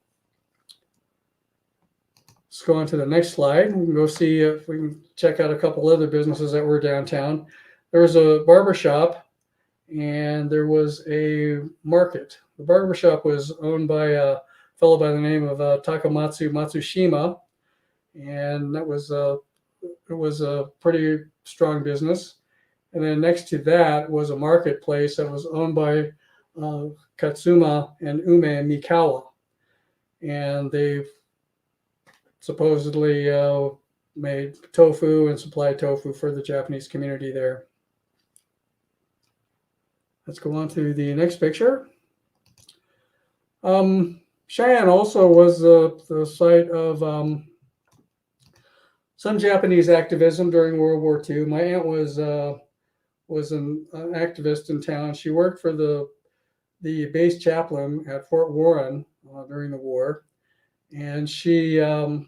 Let's go on to the next slide. We can go see if we can check out a couple other businesses that were downtown. There was a barber shop, and there was a market. The barber shop was owned by a fellow by the name of Takamatsu Matsushima, and it was a pretty strong business. And then next to that was a marketplace that was owned by Katsuma and Ume Mikawa, and they supposedly made tofu and supplied tofu for the Japanese community there. Let's go on to the next picture. Cheyenne also was the site of some Japanese activism during World War II. My aunt was an activist in town. She worked for the base chaplain at Fort Warren during the war, and she and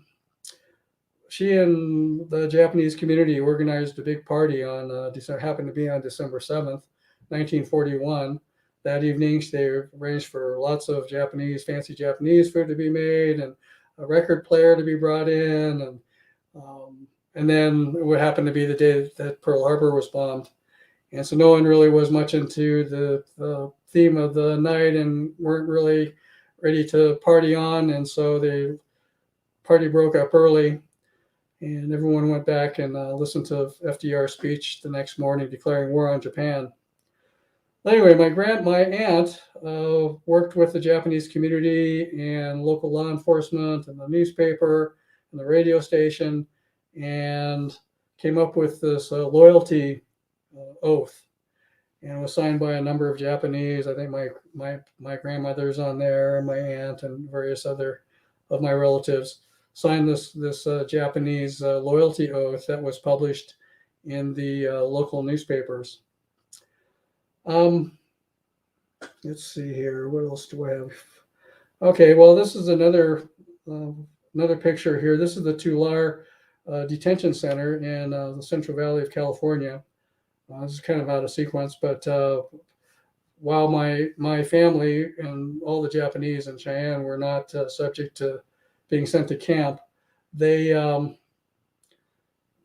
the Japanese community organized a big party on happened to be on December 7th, 1941. That evening, they arranged for lots of fancy Japanese food to be made, and a record player to be brought in, and then it would happen to be the day that Pearl Harbor was bombed. And so no one really was much into the theme of the night and weren't really ready to party on. And so the party broke up early, and everyone went back and listened to FDR's speech the next morning declaring war on Japan. Anyway, my aunt worked with the Japanese community and local law enforcement and the newspaper and the radio station, and came up with this loyalty oath, and it was signed by a number of Japanese. I think my grandmother's on there, and my aunt, and various other of my relatives signed this Japanese loyalty oath that was published in the local newspapers. Let's see here. What else do I have? Okay, well, this is another picture here. This is the Tulare Detention Center in the Central Valley of California. This is kind of out of sequence, but while my family and all the Japanese in Cheyenne were not subject to being sent to camp, they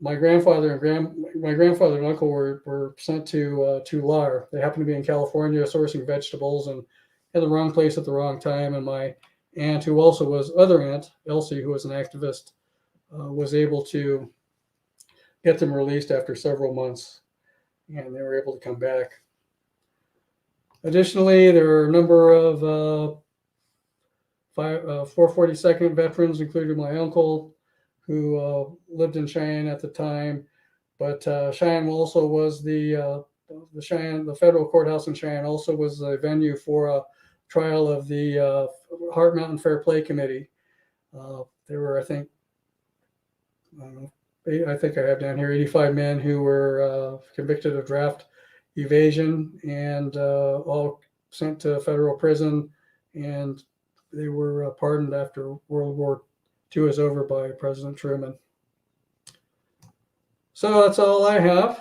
my grandfather and uncle were sent to Tulare. They happened to be in California sourcing vegetables and in the wrong place at the wrong time. And my aunt, who also was other aunt, Elsie, who was an activist, was able to get them released after several months, and they were able to come back. Additionally, there are a number of 442nd veterans, including my uncle, who lived in Cheyenne at the time. But Cheyenne also was the federal courthouse in Cheyenne also was the venue for a trial of the Heart Mountain Fair Play Committee. There were, I think I have down here 85 men who were convicted of draft evasion and all sent to federal prison, and they were pardoned after World War II was over by President Truman. So that's all I have.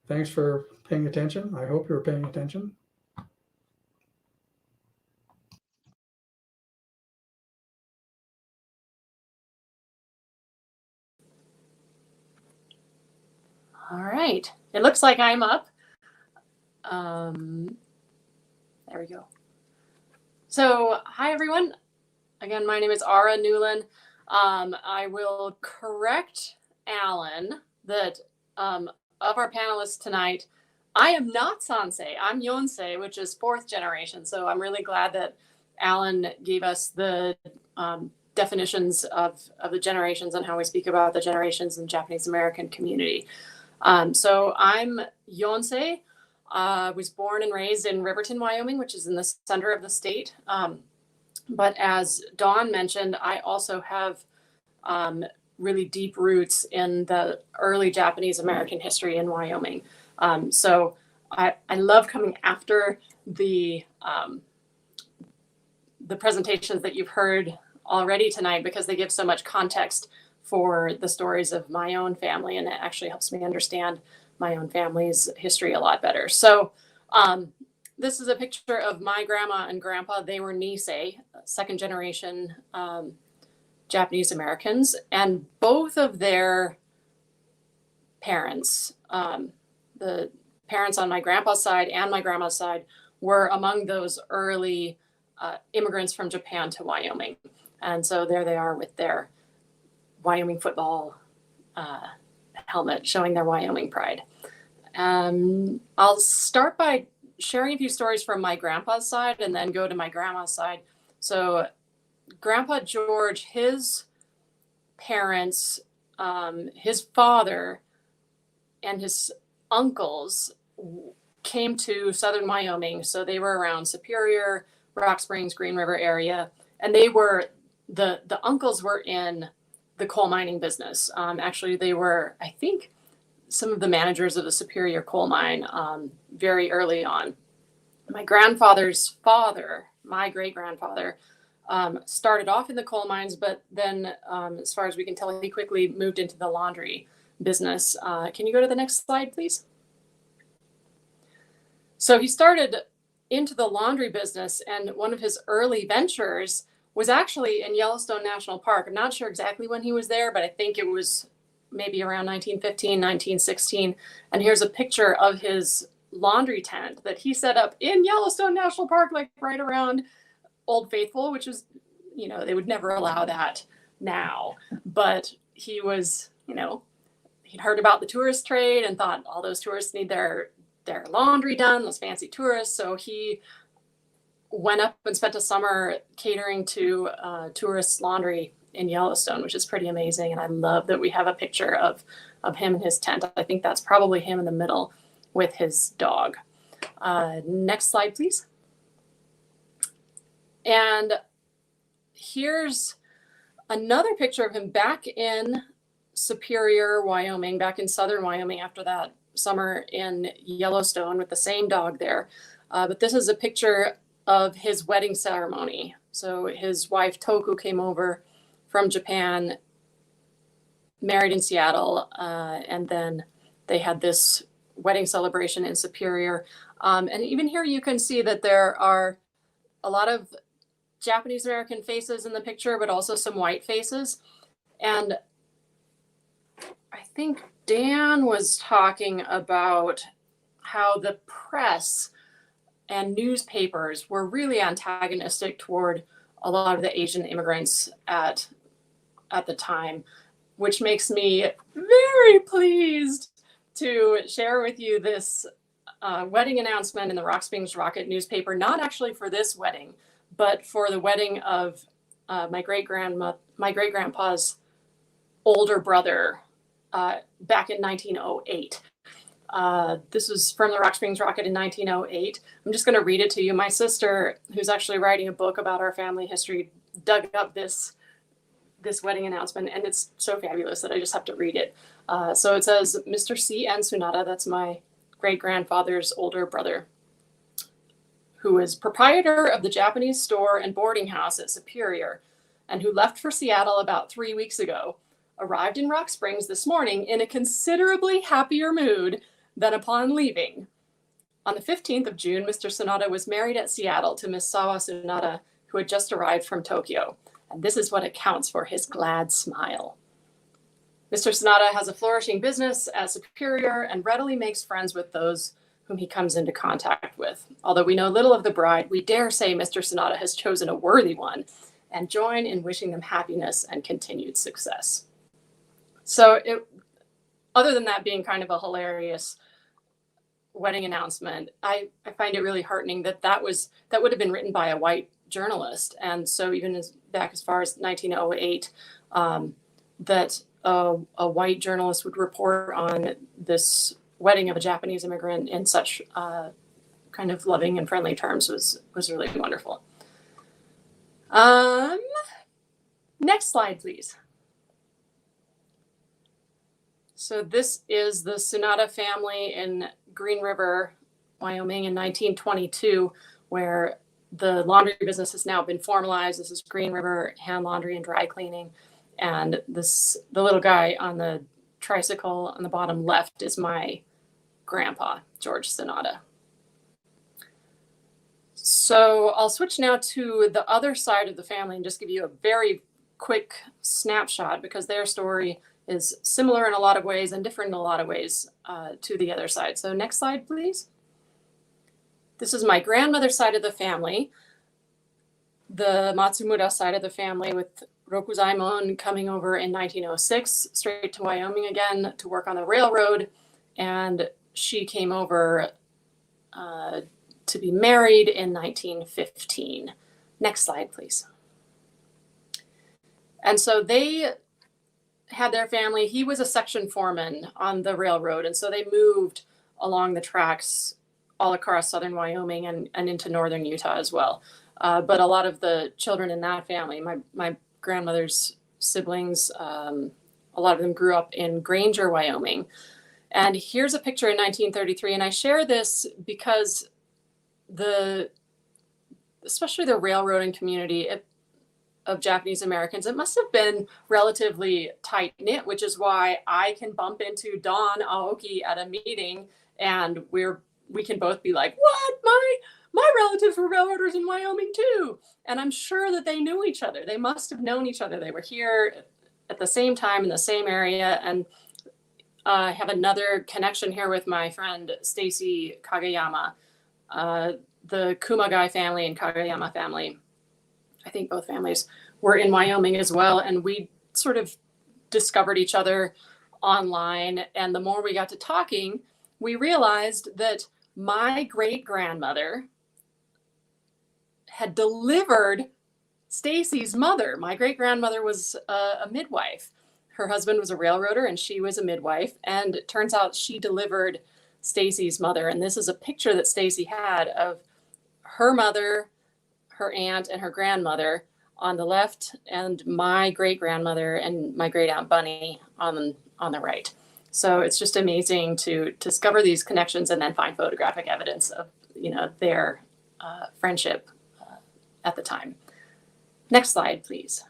Thanks for paying attention. I hope you're paying attention. All right. It looks like I'm up. There we go. So, hi, everyone. Again, my name is Ara Newlin. I will correct Alan that of our panelists tonight, I am not Sansei. I'm Yonsei, which is fourth generation. So I'm really glad that Alan gave us the definitions of the generations and how we speak about the generations in the Japanese American community. So I'm Yonsei. Was born and raised in Riverton, Wyoming, which is in the center of the state. But as Don mentioned, I also have really deep roots in the early Japanese American history in Wyoming. So I love coming after the presentations that you've heard already tonight, because they give so much context for the stories of my own family, and it actually helps me understand my own family's history a lot better. So this is a picture of my grandma and grandpa. They were Nisei, second generation Japanese Americans, and both of their parents, the parents on my grandpa's side and my grandma's side, were among those early immigrants from Japan to Wyoming. And so there they are with their Wyoming football helmet, showing their Wyoming pride. I'll start by sharing a few stories from my grandpa's side and then go to my grandma's side. So Grandpa George, his parents, his father and his uncles came to southern Wyoming. So they were around Superior, Rock Springs, Green River area. And they were, the uncles were in the coal mining business. Actually, they were, I think, some of the managers of the Superior coal mine very early on. My grandfather's father, my great-grandfather, started off in the coal mines, but then, as far as we can tell, he quickly moved into the laundry business. Can you go to the next slide, please? So he started into the laundry business, and one of his early ventures was actually in Yellowstone National Park. I'm not sure exactly when he was there, but I think it was maybe around 1915, 1916. And here's a picture of his laundry tent that he set up in Yellowstone National Park, like right around Old Faithful, which is, you know, they would never allow that now. But he was, you know, he'd heard about the tourist trade and thought all those tourists need their laundry done, those fancy tourists. So he went up and spent a summer catering to tourists' laundry in Yellowstone, which is pretty amazing. And I love that we have a picture of him in his tent. I think that's probably him in the middle with his dog. Next slide, please. And here's another picture of him back in Superior, Wyoming, back in southern Wyoming after that summer in Yellowstone with the same dog there. But this is a picture of his wedding ceremony. So his wife Toku came over from Japan, married in Seattle, and then they had this wedding celebration in Superior. And even here you can see that there are a lot of Japanese American faces in the picture, but also some white faces. And I think Dan was talking about how the press and newspapers were really antagonistic toward a lot of the Asian immigrants at the time, which makes me very pleased to share with you this wedding announcement in the Rock Springs Rocket newspaper, not actually for this wedding, but for the wedding of my great-grandpa's older brother back in 1908. This was from the Rock Springs Rocket in 1908. I'm just going to read it to you. My sister, who's actually writing a book about our family history, dug up this wedding announcement, and it's so fabulous that I just have to read it. So it says, Mr. C.N. Tsunada, that's my great-grandfather's older brother, who is proprietor of the Japanese store and boarding house at Superior, and who left for Seattle about 3 weeks ago, arrived in Rock Springs this morning in a considerably happier mood than upon leaving. On the 15th of June, Mr. Tsunada was married at Seattle to Miss Sawa Tsunada, who had just arrived from Tokyo. And this is what accounts for his glad smile. Mr. Tsunada has a flourishing business at Superior and readily makes friends with those whom he comes into contact with. Although we know little of the bride, we dare say Mr. Tsunada has chosen a worthy one and join in wishing them happiness and continued success. So other than that being kind of a hilarious wedding announcement, I find it really heartening that would have been written by a white journalist. And so even back as far as 1908, that a white journalist would report on this wedding of a Japanese immigrant in such kind of loving and friendly terms was really wonderful. Next slide, please. So this is the Tsunada family in Green River, Wyoming in 1922, where the laundry business has now been formalized. This is Green River Hand Laundry and Dry Cleaning. And the little guy on the tricycle on the bottom left is my grandpa, George Tsunada. So I'll switch now to the other side of the family and just give you a very quick snapshot, because their story is similar in a lot of ways and different in a lot of ways to the other side. So next slide, please. This is my grandmother's side of the family, the Matsumura side of the family, with Rokuzaimon coming over in 1906, straight to Wyoming again to work on the railroad. And she came over to be married in 1915. Next slide, please. And so they had their family. He was a section foreman on the railroad. And so they moved along the tracks all across southern Wyoming and into northern Utah as well. But a lot of the children in that family, my grandmother's siblings, a lot of them grew up in Granger, Wyoming. And here's a picture in 1933. And I share this because especially the railroading community of Japanese Americans, it must have been relatively tight knit, which is why I can bump into Don Aoki at a meeting and we can both be like, what? My relatives were railroaders in Wyoming too. And I'm sure that they knew each other. They must have known each other. They were here at the same time in the same area. And I have another connection here with my friend Stacy Kageyama, the Kumagai family and Kageyama family. I think both families were in Wyoming as well. And we sort of discovered each other online. And the more we got to talking, we realized that my great-grandmother had delivered Stacy's mother. My great-grandmother was a midwife. Her husband was a railroader and she was a midwife. And it turns out she delivered Stacy's mother. And this is a picture that Stacy had of her mother, her aunt, and her grandmother on the left, and my great-grandmother and my great-aunt Bunny on the right. So it's just amazing to discover these connections and then find photographic evidence of, their friendship at the time. Next slide, please.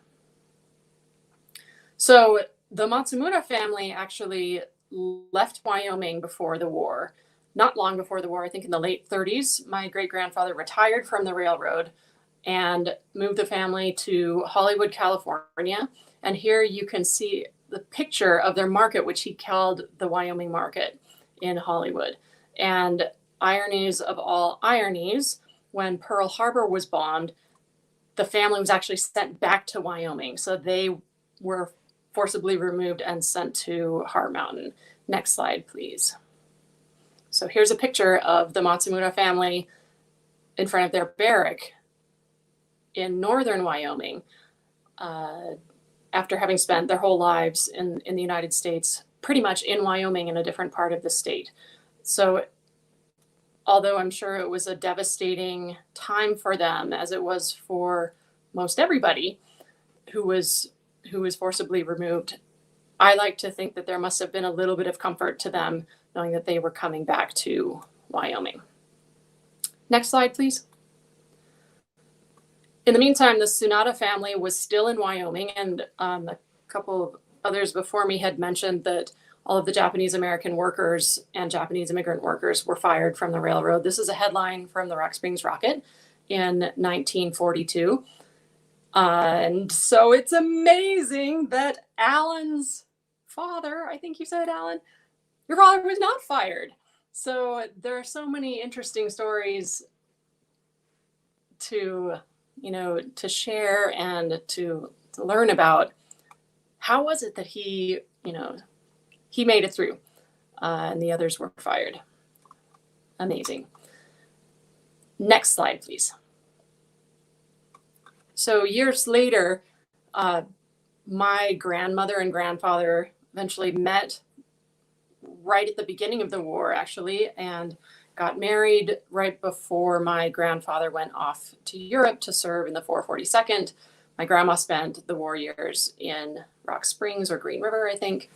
So the Matsumura family actually left Wyoming before the war, not long before the war, I think in the late 30s. My great-grandfather retired from the railroad and moved the family to Hollywood, California. And here you can see the picture of their market, which he called the Wyoming Market in Hollywood. And ironies of all ironies, when Pearl Harbor was bombed, the family was actually sent back to Wyoming. So they were forcibly removed and sent to Heart Mountain. Next slide, please. So here's a picture of the Matsumura family in front of their barrack in northern Wyoming, after having spent their whole lives in the United States, pretty much in Wyoming in a different part of the state. So although I'm sure it was a devastating time for them, as it was for most everybody who was forcibly removed, I like to think that there must have been a little bit of comfort to them knowing that they were coming back to Wyoming. Next slide, please. In the meantime, the Tsunada family was still in Wyoming, and a couple of others before me had mentioned that all of the Japanese American workers and Japanese immigrant workers were fired from the railroad. This is a headline from the Rock Springs Rocket in 1942. And so it's amazing that Alan's father, I think you said, Alan, your father was not fired. So there are so many interesting stories to share and to learn about. How was it that he made it through and the others were fired? Amazing. Next slide, please. So years later, my grandmother and grandfather eventually met right at the beginning of the war, actually, and got married right before my grandfather went off to Europe to serve in the 442nd. My grandma spent the war years in Rock Springs or Green River, I think.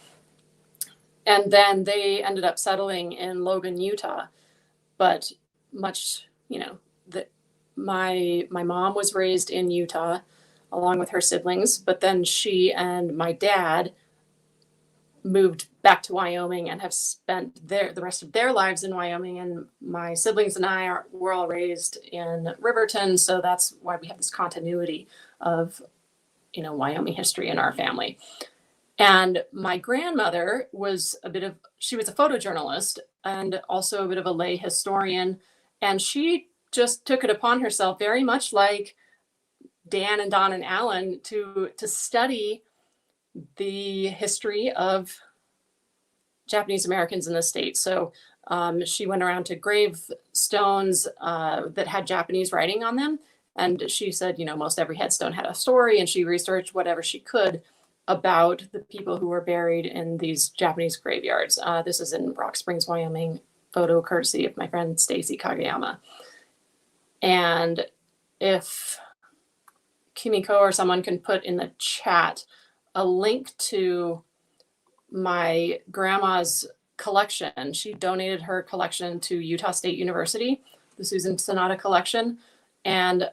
And then they ended up settling in Logan, Utah. But my mom was raised in Utah along with her siblings, but then she and my dad moved back to Wyoming and have spent the rest of their lives in Wyoming. And my siblings and I were all raised in Riverton. So that's why we have this continuity of, Wyoming history in our family. And my grandmother was she was a photojournalist and also a bit of a lay historian. And she just took it upon herself, very much like Dan and Don and Alan, to study the history of Japanese Americans in the state. So she went around to gravestones that had Japanese writing on them. And she said, most every headstone had a story, and she researched whatever she could about the people who were buried in these Japanese graveyards. This is in Rock Springs, Wyoming, photo courtesy of my friend Stacy Kageyama. And if Kimiko or someone can put in the chat a link to my grandma's collection. She donated her collection to Utah State University, the Susan Sonata collection. And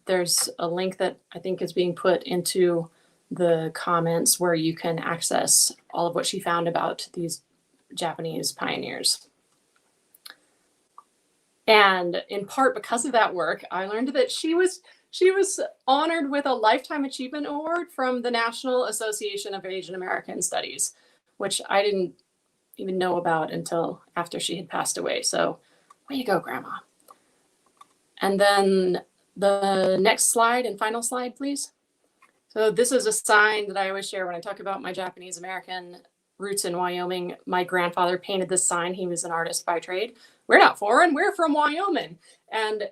there's a link that I think is being put into the comments where you can access all of what she found about these Japanese pioneers. And in part because of that work, I learned that she was honored with a Lifetime Achievement Award from the National Association of Asian American Studies, which I didn't even know about until after she had passed away. So way to go, Grandma. And then the next slide and final slide, please. So this is a sign that I always share when I talk about my Japanese American roots in Wyoming. My grandfather painted this sign. He was an artist by trade. We're not foreign, we're from Wyoming. And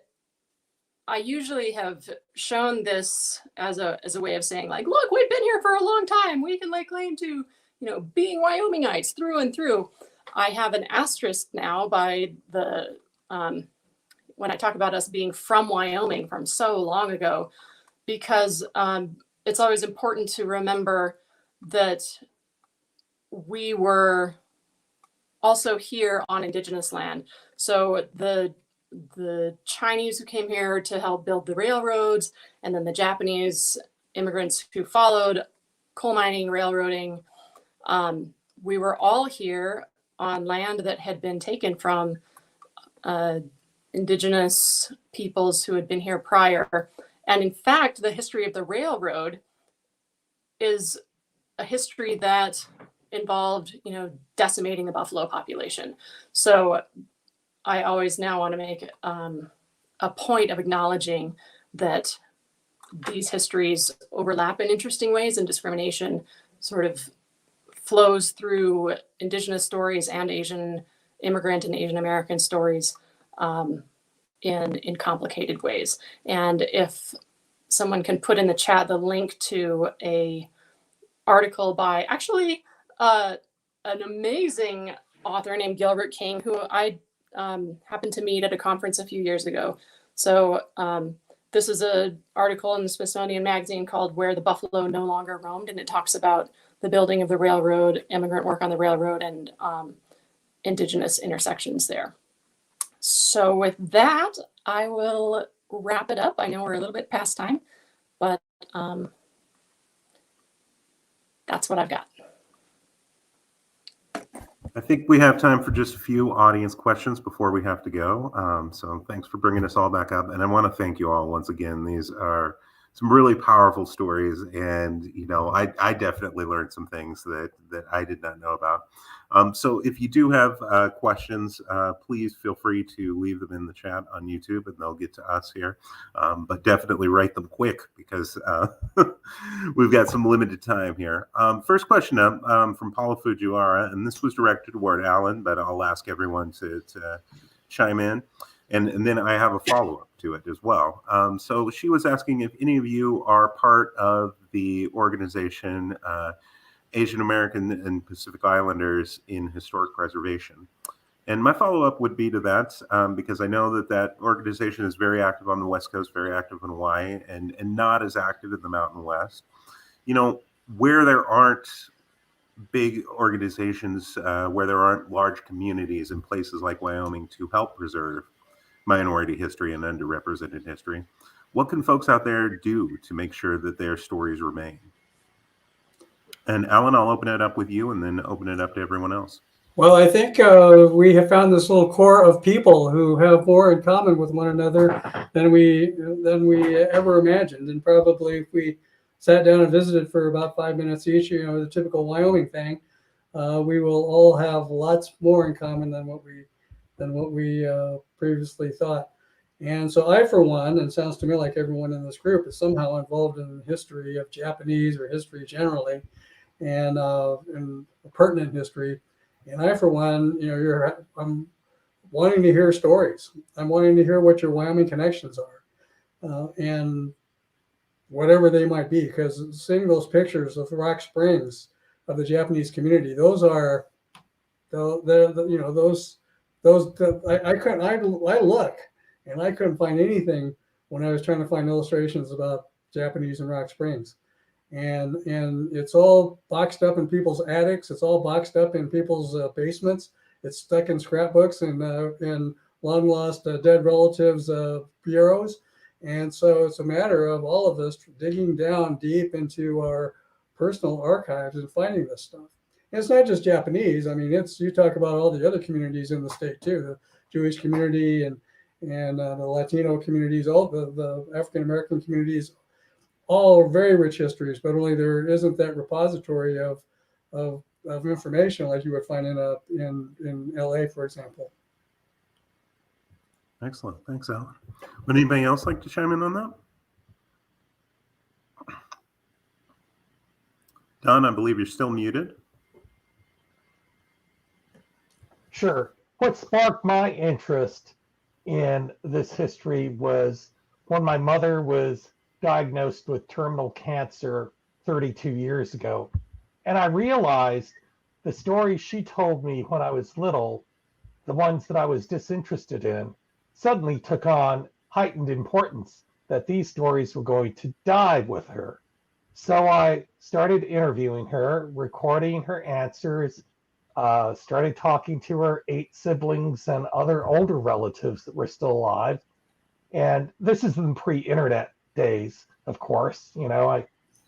I usually have shown this as a way of saying, like, look, we've been here for a long time. We can lay claim to, you know, being Wyomingites through and through. I have an asterisk now by the, when I talk about us being from Wyoming from so long ago, because it's always important to remember that we were also here on indigenous land. So the Chinese who came here to help build the railroads, and then the Japanese immigrants who followed, coal mining, railroading, we were all here on land that had been taken from indigenous peoples who had been here prior. And in fact, the history of the railroad is a history that involved, you know, decimating the buffalo population. So I always now want to make a point of acknowledging that these histories overlap in interesting ways, and discrimination sort of flows through indigenous stories and Asian immigrant and Asian American stories in complicated ways. And if someone can put in the chat the link to a article by actually an amazing author named Gilbert King, who I happened to meet at a conference a few years ago. So this is an article in the Smithsonian Magazine called Where the Buffalo No Longer Roamed, and it talks about the building of the railroad, immigrant work on the railroad, and indigenous intersections there. So with that, I will wrap it up. I know we're a little bit past time, but that's what I've got. I think we have time for just a few audience questions before we have to go. So thanks for bringing us all back up. And I want to thank you all once again. These are some really powerful stories. And, you know, I definitely learned some things that I did not know about. So if you do have questions, please feel free to leave them in the chat on YouTube and they'll get to us here. But definitely write them quick because we've got some limited time here. First question up from Paula Fujiwara, and this was directed toward Alan, but I'll ask everyone to chime in. And then I have a follow-up to it as well. So she was asking if any of you are part of the organization Asian American and Pacific Islanders in Historic Preservation. And my follow-up would be to that, because I know that that organization is very active on the West Coast, very active in Hawaii, and not as active in the Mountain West. You know, where there aren't big organizations, where there aren't large communities in places like Wyoming to help preserve minority history and underrepresented history, what can folks out there do to make sure that their stories remain? And Alan, I'll open it up with you and then open it up to everyone else. Well, I think we have found this little core of people who have more in common with one another than we ever imagined. And probably if we sat down and visited for about 5 minutes each, you know, the typical Wyoming thing, we will all have lots more in common than what we previously thought. And so I, for one, and it sounds to me like everyone in this group is somehow involved in the history of Japanese or history generally, and pertinent history. And I, for one, you know, I'm wanting to hear stories. I'm wanting to hear what your Wyoming connections are, and whatever they might be. Because seeing those pictures of Rock Springs of the Japanese community, those are, you know, those. I look, and I couldn't find anything when I was trying to find illustrations about Japanese in Rock Springs. And it's all boxed up in people's attics. It's all boxed up in people's basements. It's stuck in scrapbooks and long lost dead relatives' bureaus. And so it's a matter of all of us digging down deep into our personal archives and finding this stuff. And it's not just Japanese. I mean, you talk about all the other communities in the state too, the Jewish community and the Latino communities, all the African American communities, all very rich histories, but only there isn't that repository of information like you would find in LA, for example. Excellent. Thanks, Alan. Would anybody else like to chime in on that? Don, I believe you're still muted. Sure. What sparked my interest in this history was when my mother was diagnosed with terminal cancer 32 years ago. And I realized the stories she told me when I was little, the ones that I was disinterested in, suddenly took on heightened importance, that these stories were going to die with her. So I started interviewing her, recording her answers, started talking to her 8 siblings and other older relatives that were still alive. And this is in pre-internet days, of course. I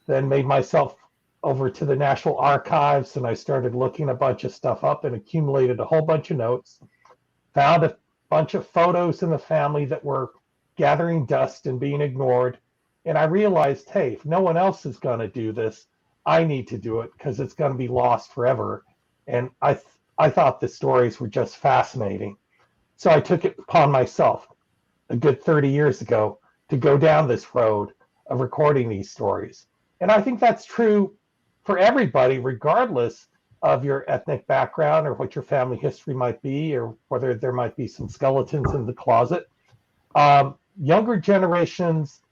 then made myself over to the National Archives and I started looking a bunch of stuff up and accumulated a whole bunch of notes, found a bunch of photos in the family that were gathering dust and being ignored. And I realized, hey, if no one else is going to do this, I need to do it because it's going to be lost forever. And I thought the stories were just fascinating. So I took it upon myself a good 30 years ago to go down this road of recording these stories. And I think that's true for everybody, regardless of your ethnic background or what your family history might be, or whether there might be some skeletons in the closet. Younger generations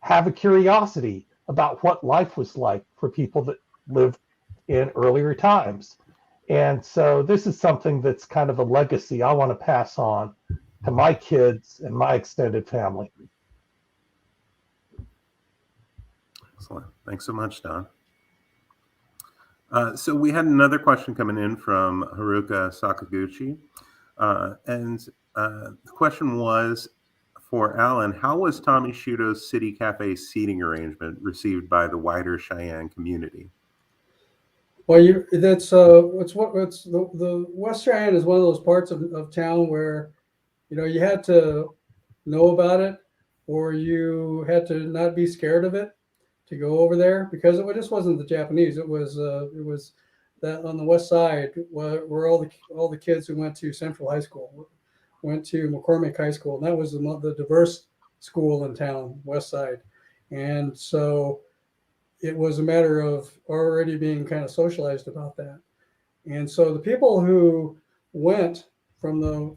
have a curiosity about what life was like for people that lived in earlier times. And so this is something that's kind of a legacy I want to pass on to my kids and my extended family. Excellent. Thanks so much, Don. So we had another question coming in from Haruka Sakaguchi. And the question was, for Alan, how was Tommy Shuto's City Cafe seating arrangement received by the wider Cheyenne community? Well, the West Cheyenne is one of those parts of town where, you had to know about it, or you had to not be scared of it to go over there, because it just wasn't the Japanese. It was that on the west side where all the kids who went to Central High School went to McCormick High School, and that was the diverse school in town, west side. And so it was a matter of already being kind of socialized about that. And so the people who went from the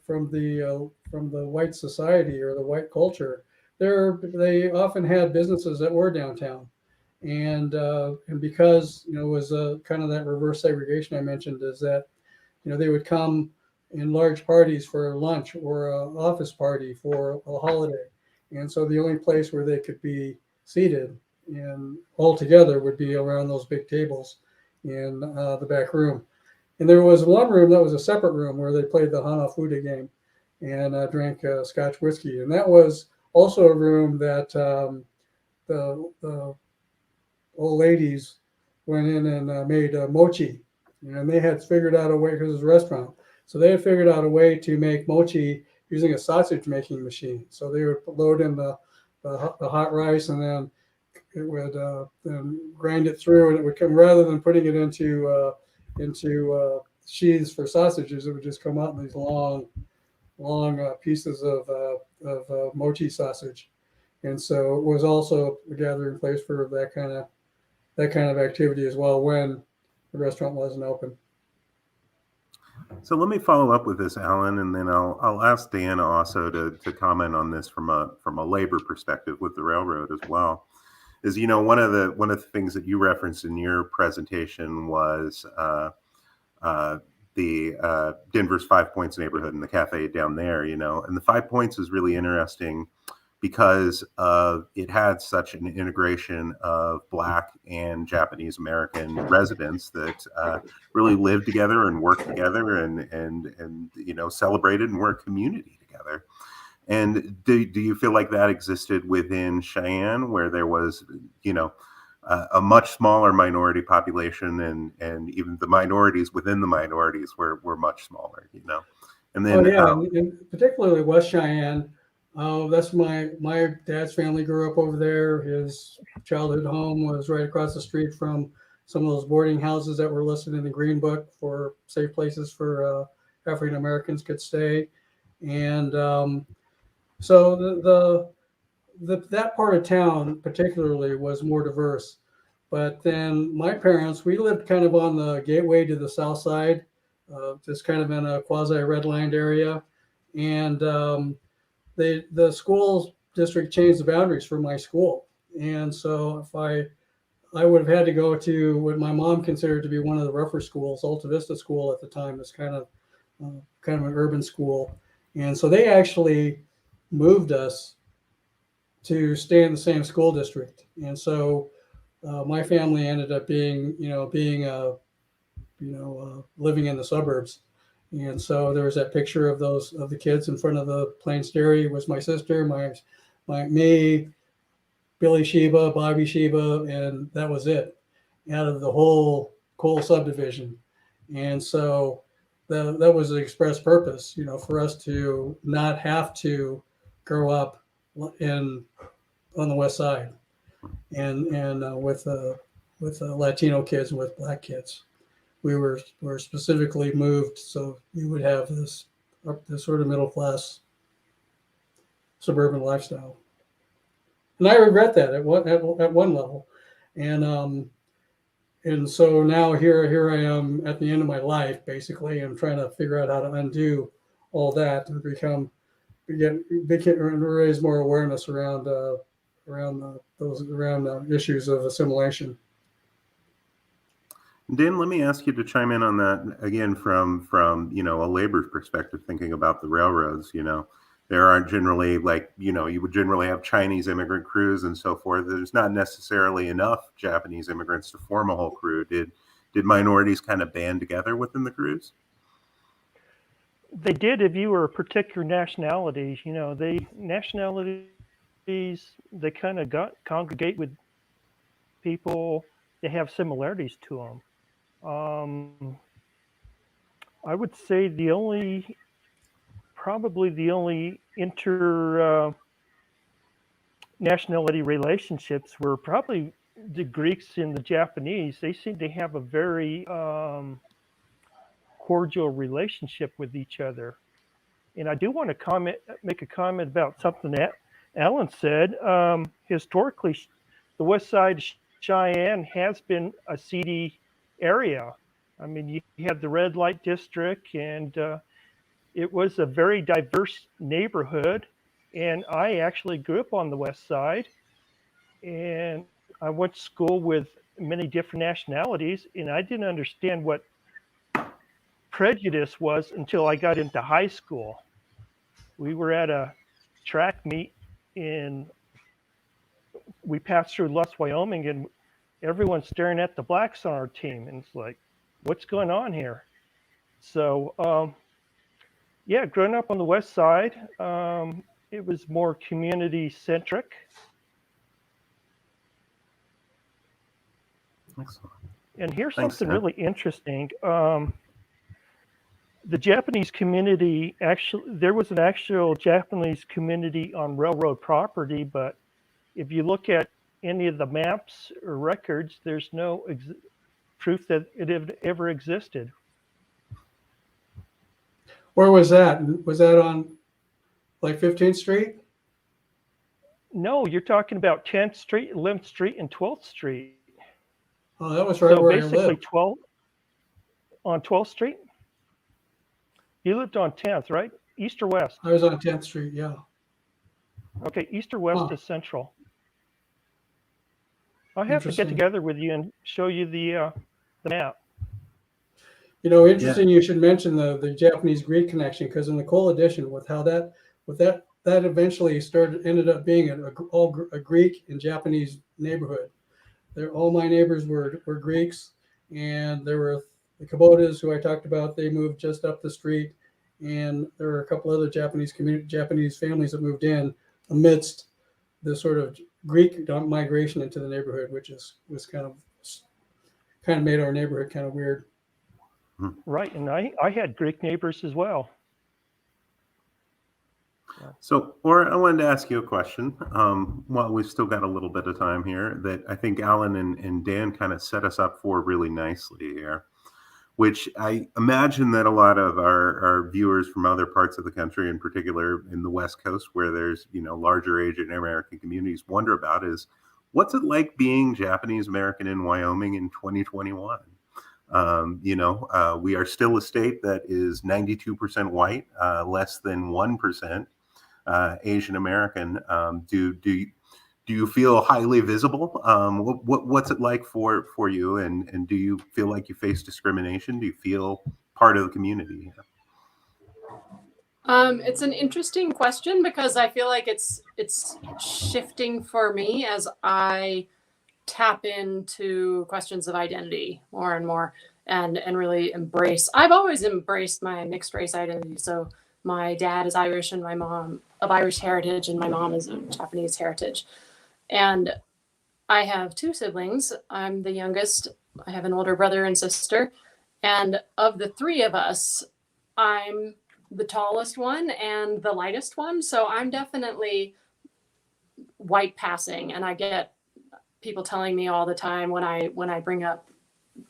white society or the white culture, they often had businesses that were downtown. And because it was kind of that reverse segregation I mentioned, is that they would come in large parties for lunch or an office party for a holiday, and so the only place where they could be seated and all together would be around those big tables in the back room. And there was one room that was a separate room where they played the Hanafuda game and drank Scotch whiskey, and that was also a room that the old ladies went in and made mochi, and they had figured out a way, because it was a restaurant, so they had figured out a way to make mochi using a sausage making machine. So they would load in the hot rice, and then it would then grind it through, and it would come, rather than putting it into sheaths for sausages, it would just come out in these long pieces of mochi sausage. And so it was also a gathering place for that kind of activity as well when the restaurant wasn't open. So let me follow up with this, Alan, and then I'll ask Dan also to comment on this from a labor perspective with the railroad as well. Is one of the things that you referenced in your presentation was the Denver's 5 Points neighborhood and the cafe down there, and the 5 Points is really interesting because it had such an integration of Black and Japanese American residents that really lived together and worked together and celebrated and were a community together. And do you feel like that existed within Cheyenne, where there was, a much smaller minority population, and even the minorities within the minorities were much smaller, And then, and particularly West Cheyenne. That's my dad's family grew up over there. His childhood home was right across the street from some of those boarding houses that were listed in the Green Book for safe places for African Americans could stay. And so that part of town particularly was more diverse. But then my parents, we lived kind of on the gateway to the south side, just kind of in a quasi redlined area. And the school district changed the boundaries for my school. And so if I would have had to go to what my mom considered to be one of the rougher schools, Alta Vista School at the time, was kind of an urban school. And so they actually moved us to stay in the same school district. And so my family ended up being living in the suburbs. And so there was that picture of the kids in front of the Plains Dairy. It was my sister, me, Billy Sheba, Bobby Sheba, and that was it out of the whole Cole subdivision. And so that was the express purpose, for us to not have to grow up on the west side and with Latino kids and with Black kids. We were specifically moved so you would have this sort of middle class suburban lifestyle, and I regret that at one level, and so now here I am at the end of my life, basically, and trying to figure out how to undo all that and raise more awareness around issues of assimilation. Dan, let me ask you to chime in on that again from a labor perspective, thinking about the railroads. There aren't generally you would generally have Chinese immigrant crews and so forth. There's not necessarily enough Japanese immigrants to form a whole crew. Did minorities kind of band together within the crews? They did if you were a particular nationalities. They kind of congregate with people that have similarities to them. I would say probably the only nationality relationships were probably the Greeks and the Japanese. They seem to have a very cordial relationship with each other. And I do want to make a comment about something that Alan said. Historically, the west side of Cheyenne has been a seedy area. I mean, you had the red light district, and it was a very diverse neighborhood. And I actually grew up on the west side, and I went to school with many different nationalities, and I didn't understand what prejudice was until I got into high school. We were at a track meet we passed through Lusk, Wyoming, and everyone's staring at the blacks on our team, and it's like, what's going on here? So growing up on the west side, it was more community centric. Excellent. And here's something really interesting. The Japanese community, there was an actual Japanese community on railroad property, but if you look at any of the maps or records, there's no proof that it ever existed. Where was that? Was that on 15th Street? No, you're talking about 10th Street, 11th Street, and 12th Street. Oh, that was right where I lived. So basically on 12th Street? You lived on 10th, right? East or west? I was on 10th Street, yeah. Okay, east or west is central. I'll have to get together with you and show you the map. Interesting. Yeah. You should mention the Japanese Greek connection, because in the Cole edition, with that that eventually ended up being a Greek and Japanese neighborhood. All my neighbors were Greeks, and there were the Kubotas, who I talked about. They moved just up the street, and there were a couple other Japanese families that moved in amidst the sort of Greek migration into the neighborhood, which was kind of made our neighborhood kind of weird. Right, and I had Greek neighbors as well. So, Laura, I wanted to ask you a question. While we've still got a little bit of time here, that I think Alan and Dan kind of set us up for really nicely here, which I imagine that a lot of our viewers from other parts of the country, in particular in the West Coast, where there's, larger Asian American communities, wonder about is, what's it like being Japanese American in Wyoming in 2021? We are still a state that is 92% white, less than 1% Asian American. Do you feel highly visible? What's it like for you? And do you feel like you face discrimination? Do you feel part of the community? It's an interesting question because I feel like it's shifting for me as I tap into questions of identity more and more and really embrace. I've always embraced my mixed race identity. So my dad is Irish and my mom of Irish heritage, and my mom is of Japanese heritage. And I have two siblings. I'm the youngest. I have an older brother and sister. And of the three of us, I'm the tallest one and the lightest one. So I'm definitely white passing. And I get people telling me all the time when I bring up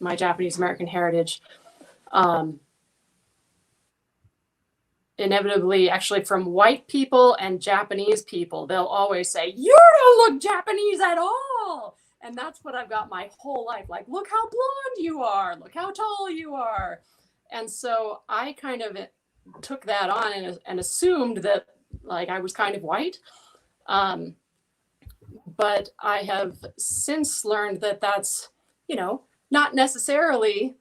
my Japanese American heritage, inevitably, actually, from white people and Japanese people, they'll always say, "You don't look Japanese at all." And that's what I've got my whole life. Like, look how blonde you are. Look how tall you are. And so I kind of took that on and assumed that, like, I was kind of white. But I have since learned that that's, not necessarily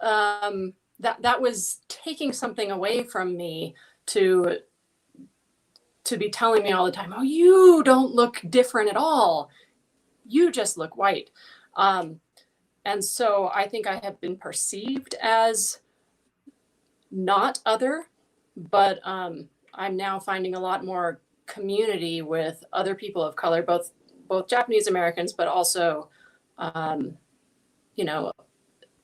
that was taking something away from me to be telling me all the time, "Oh, you don't look different at all. You just look white." And so I think I have been perceived as not other, but I'm now finding a lot more community with other people of color, both Japanese Americans, but also,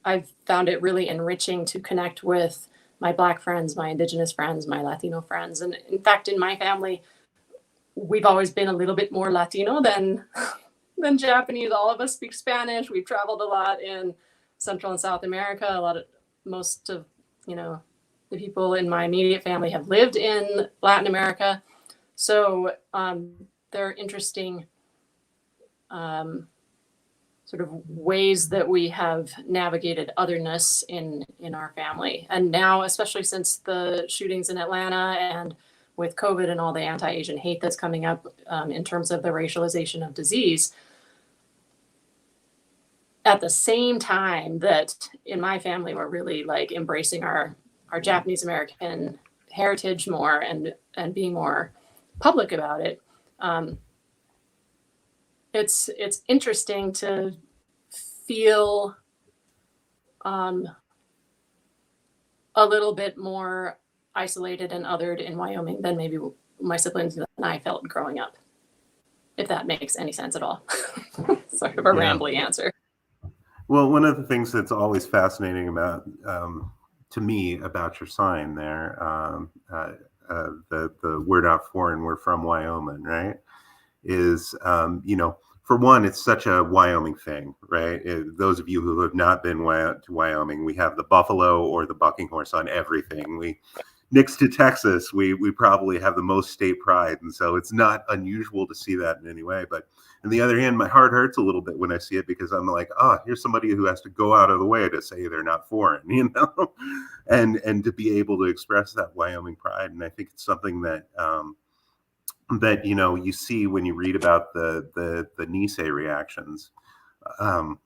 I've found it really enriching to connect with my Black friends, my Indigenous friends, my Latino friends. And in fact, in my family, we've always been a little bit more Latino than Japanese. All of us speak Spanish. We've traveled a lot in Central and South America. Most of, the people in my immediate family have lived in Latin America. So there are interesting sort of ways that we have navigated otherness in our family. And now, especially since the shootings in Atlanta and with COVID and all the anti-Asian hate that's coming up in terms of the racialization of disease, at the same time that in my family, we're really like embracing our Japanese American heritage more and being more public about it. It's interesting to feel a little bit more isolated and othered in Wyoming than maybe my siblings and I felt growing up, if that makes any sense at all. Sort of a rambly answer. Well, one of the things that's always fascinating about to me about your sign there, the "We're not foreign, we're from Wyoming," right? Is for one, it's such a Wyoming thing, right? Those of you who have not been to Wyoming, we have the buffalo or the bucking horse on everything. Next to Texas, we probably have the most state pride, and so it's not unusual to see that in any way. But on the other hand, my heart hurts a little bit when I see it, because I'm like, here's somebody who has to go out of the way to say they're not foreign, and to be able to express that Wyoming pride. And I think it's something that that you see when you read about the Nisei reactions. A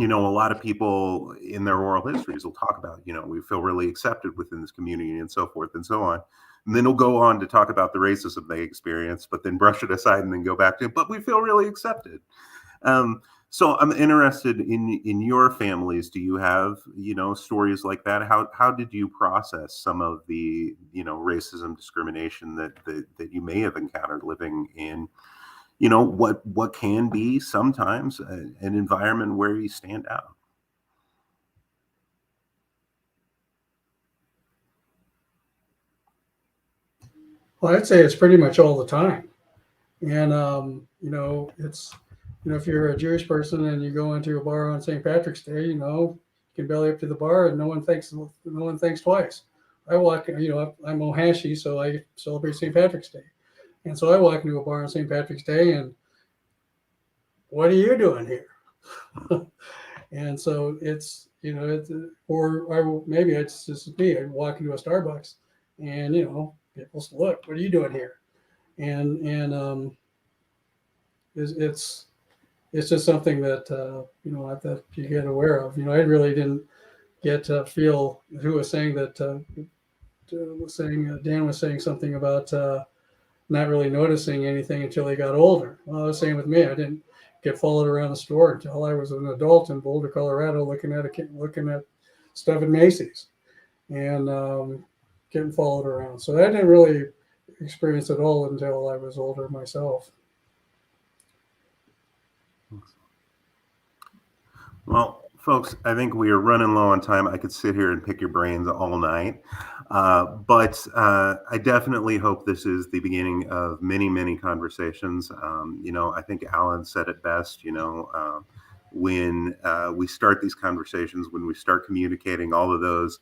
lot of people in their oral histories will talk about, we feel really accepted within this community and so forth and so on. And then he'll go on to talk about the racism they experienced, but then brush it aside and then go back to, but we feel really accepted. So I'm interested in your families. Do you have, stories like that? How did you process some of the, racism, discrimination that you may have encountered living in, what can be sometimes an environment where you stand out? Well, I'd say it's pretty much all the time. And, if you're a Jewish person and you go into a bar on St. Patrick's Day, you can belly up to the bar and no one thinks twice. I walk, I'm Ohashi, so I celebrate St. Patrick's Day. And so I walk into a bar on St. Patrick's Day and what are you doing here? And so it's, maybe it's just me. I walk into a Starbucks and, people say, look, what are you doing here? And it's just something that, that you get aware of. I really didn't get to feel who was saying that, Dan was saying something about not really noticing anything until he got older. Well, the same with me. I didn't get followed around the store until I was an adult in Boulder, Colorado, looking at stuff at Macy's and getting followed around. So I didn't really experience it all until I was older myself. Well, folks, I think we are running low on time. I could sit here and pick your brains all night. But I definitely hope this is the beginning of many, many conversations. I think Alan said it best, when we start these conversations, when we start communicating, all of those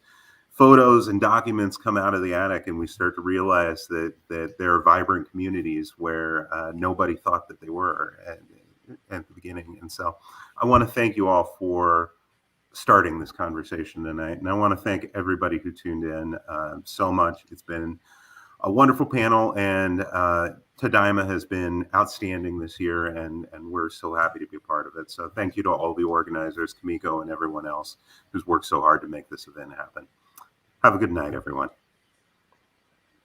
photos and documents come out of the attic and we start to realize that there are vibrant communities where nobody thought that they were at the beginning. And so I want to thank you all for starting this conversation tonight. And I want to thank everybody who tuned in so much. It's been a wonderful panel, and Tadaima has been outstanding this year, and we're so happy to be a part of it. So thank you to all the organizers, Kamiko and everyone else who's worked so hard to make this event happen. Have a good night, everyone.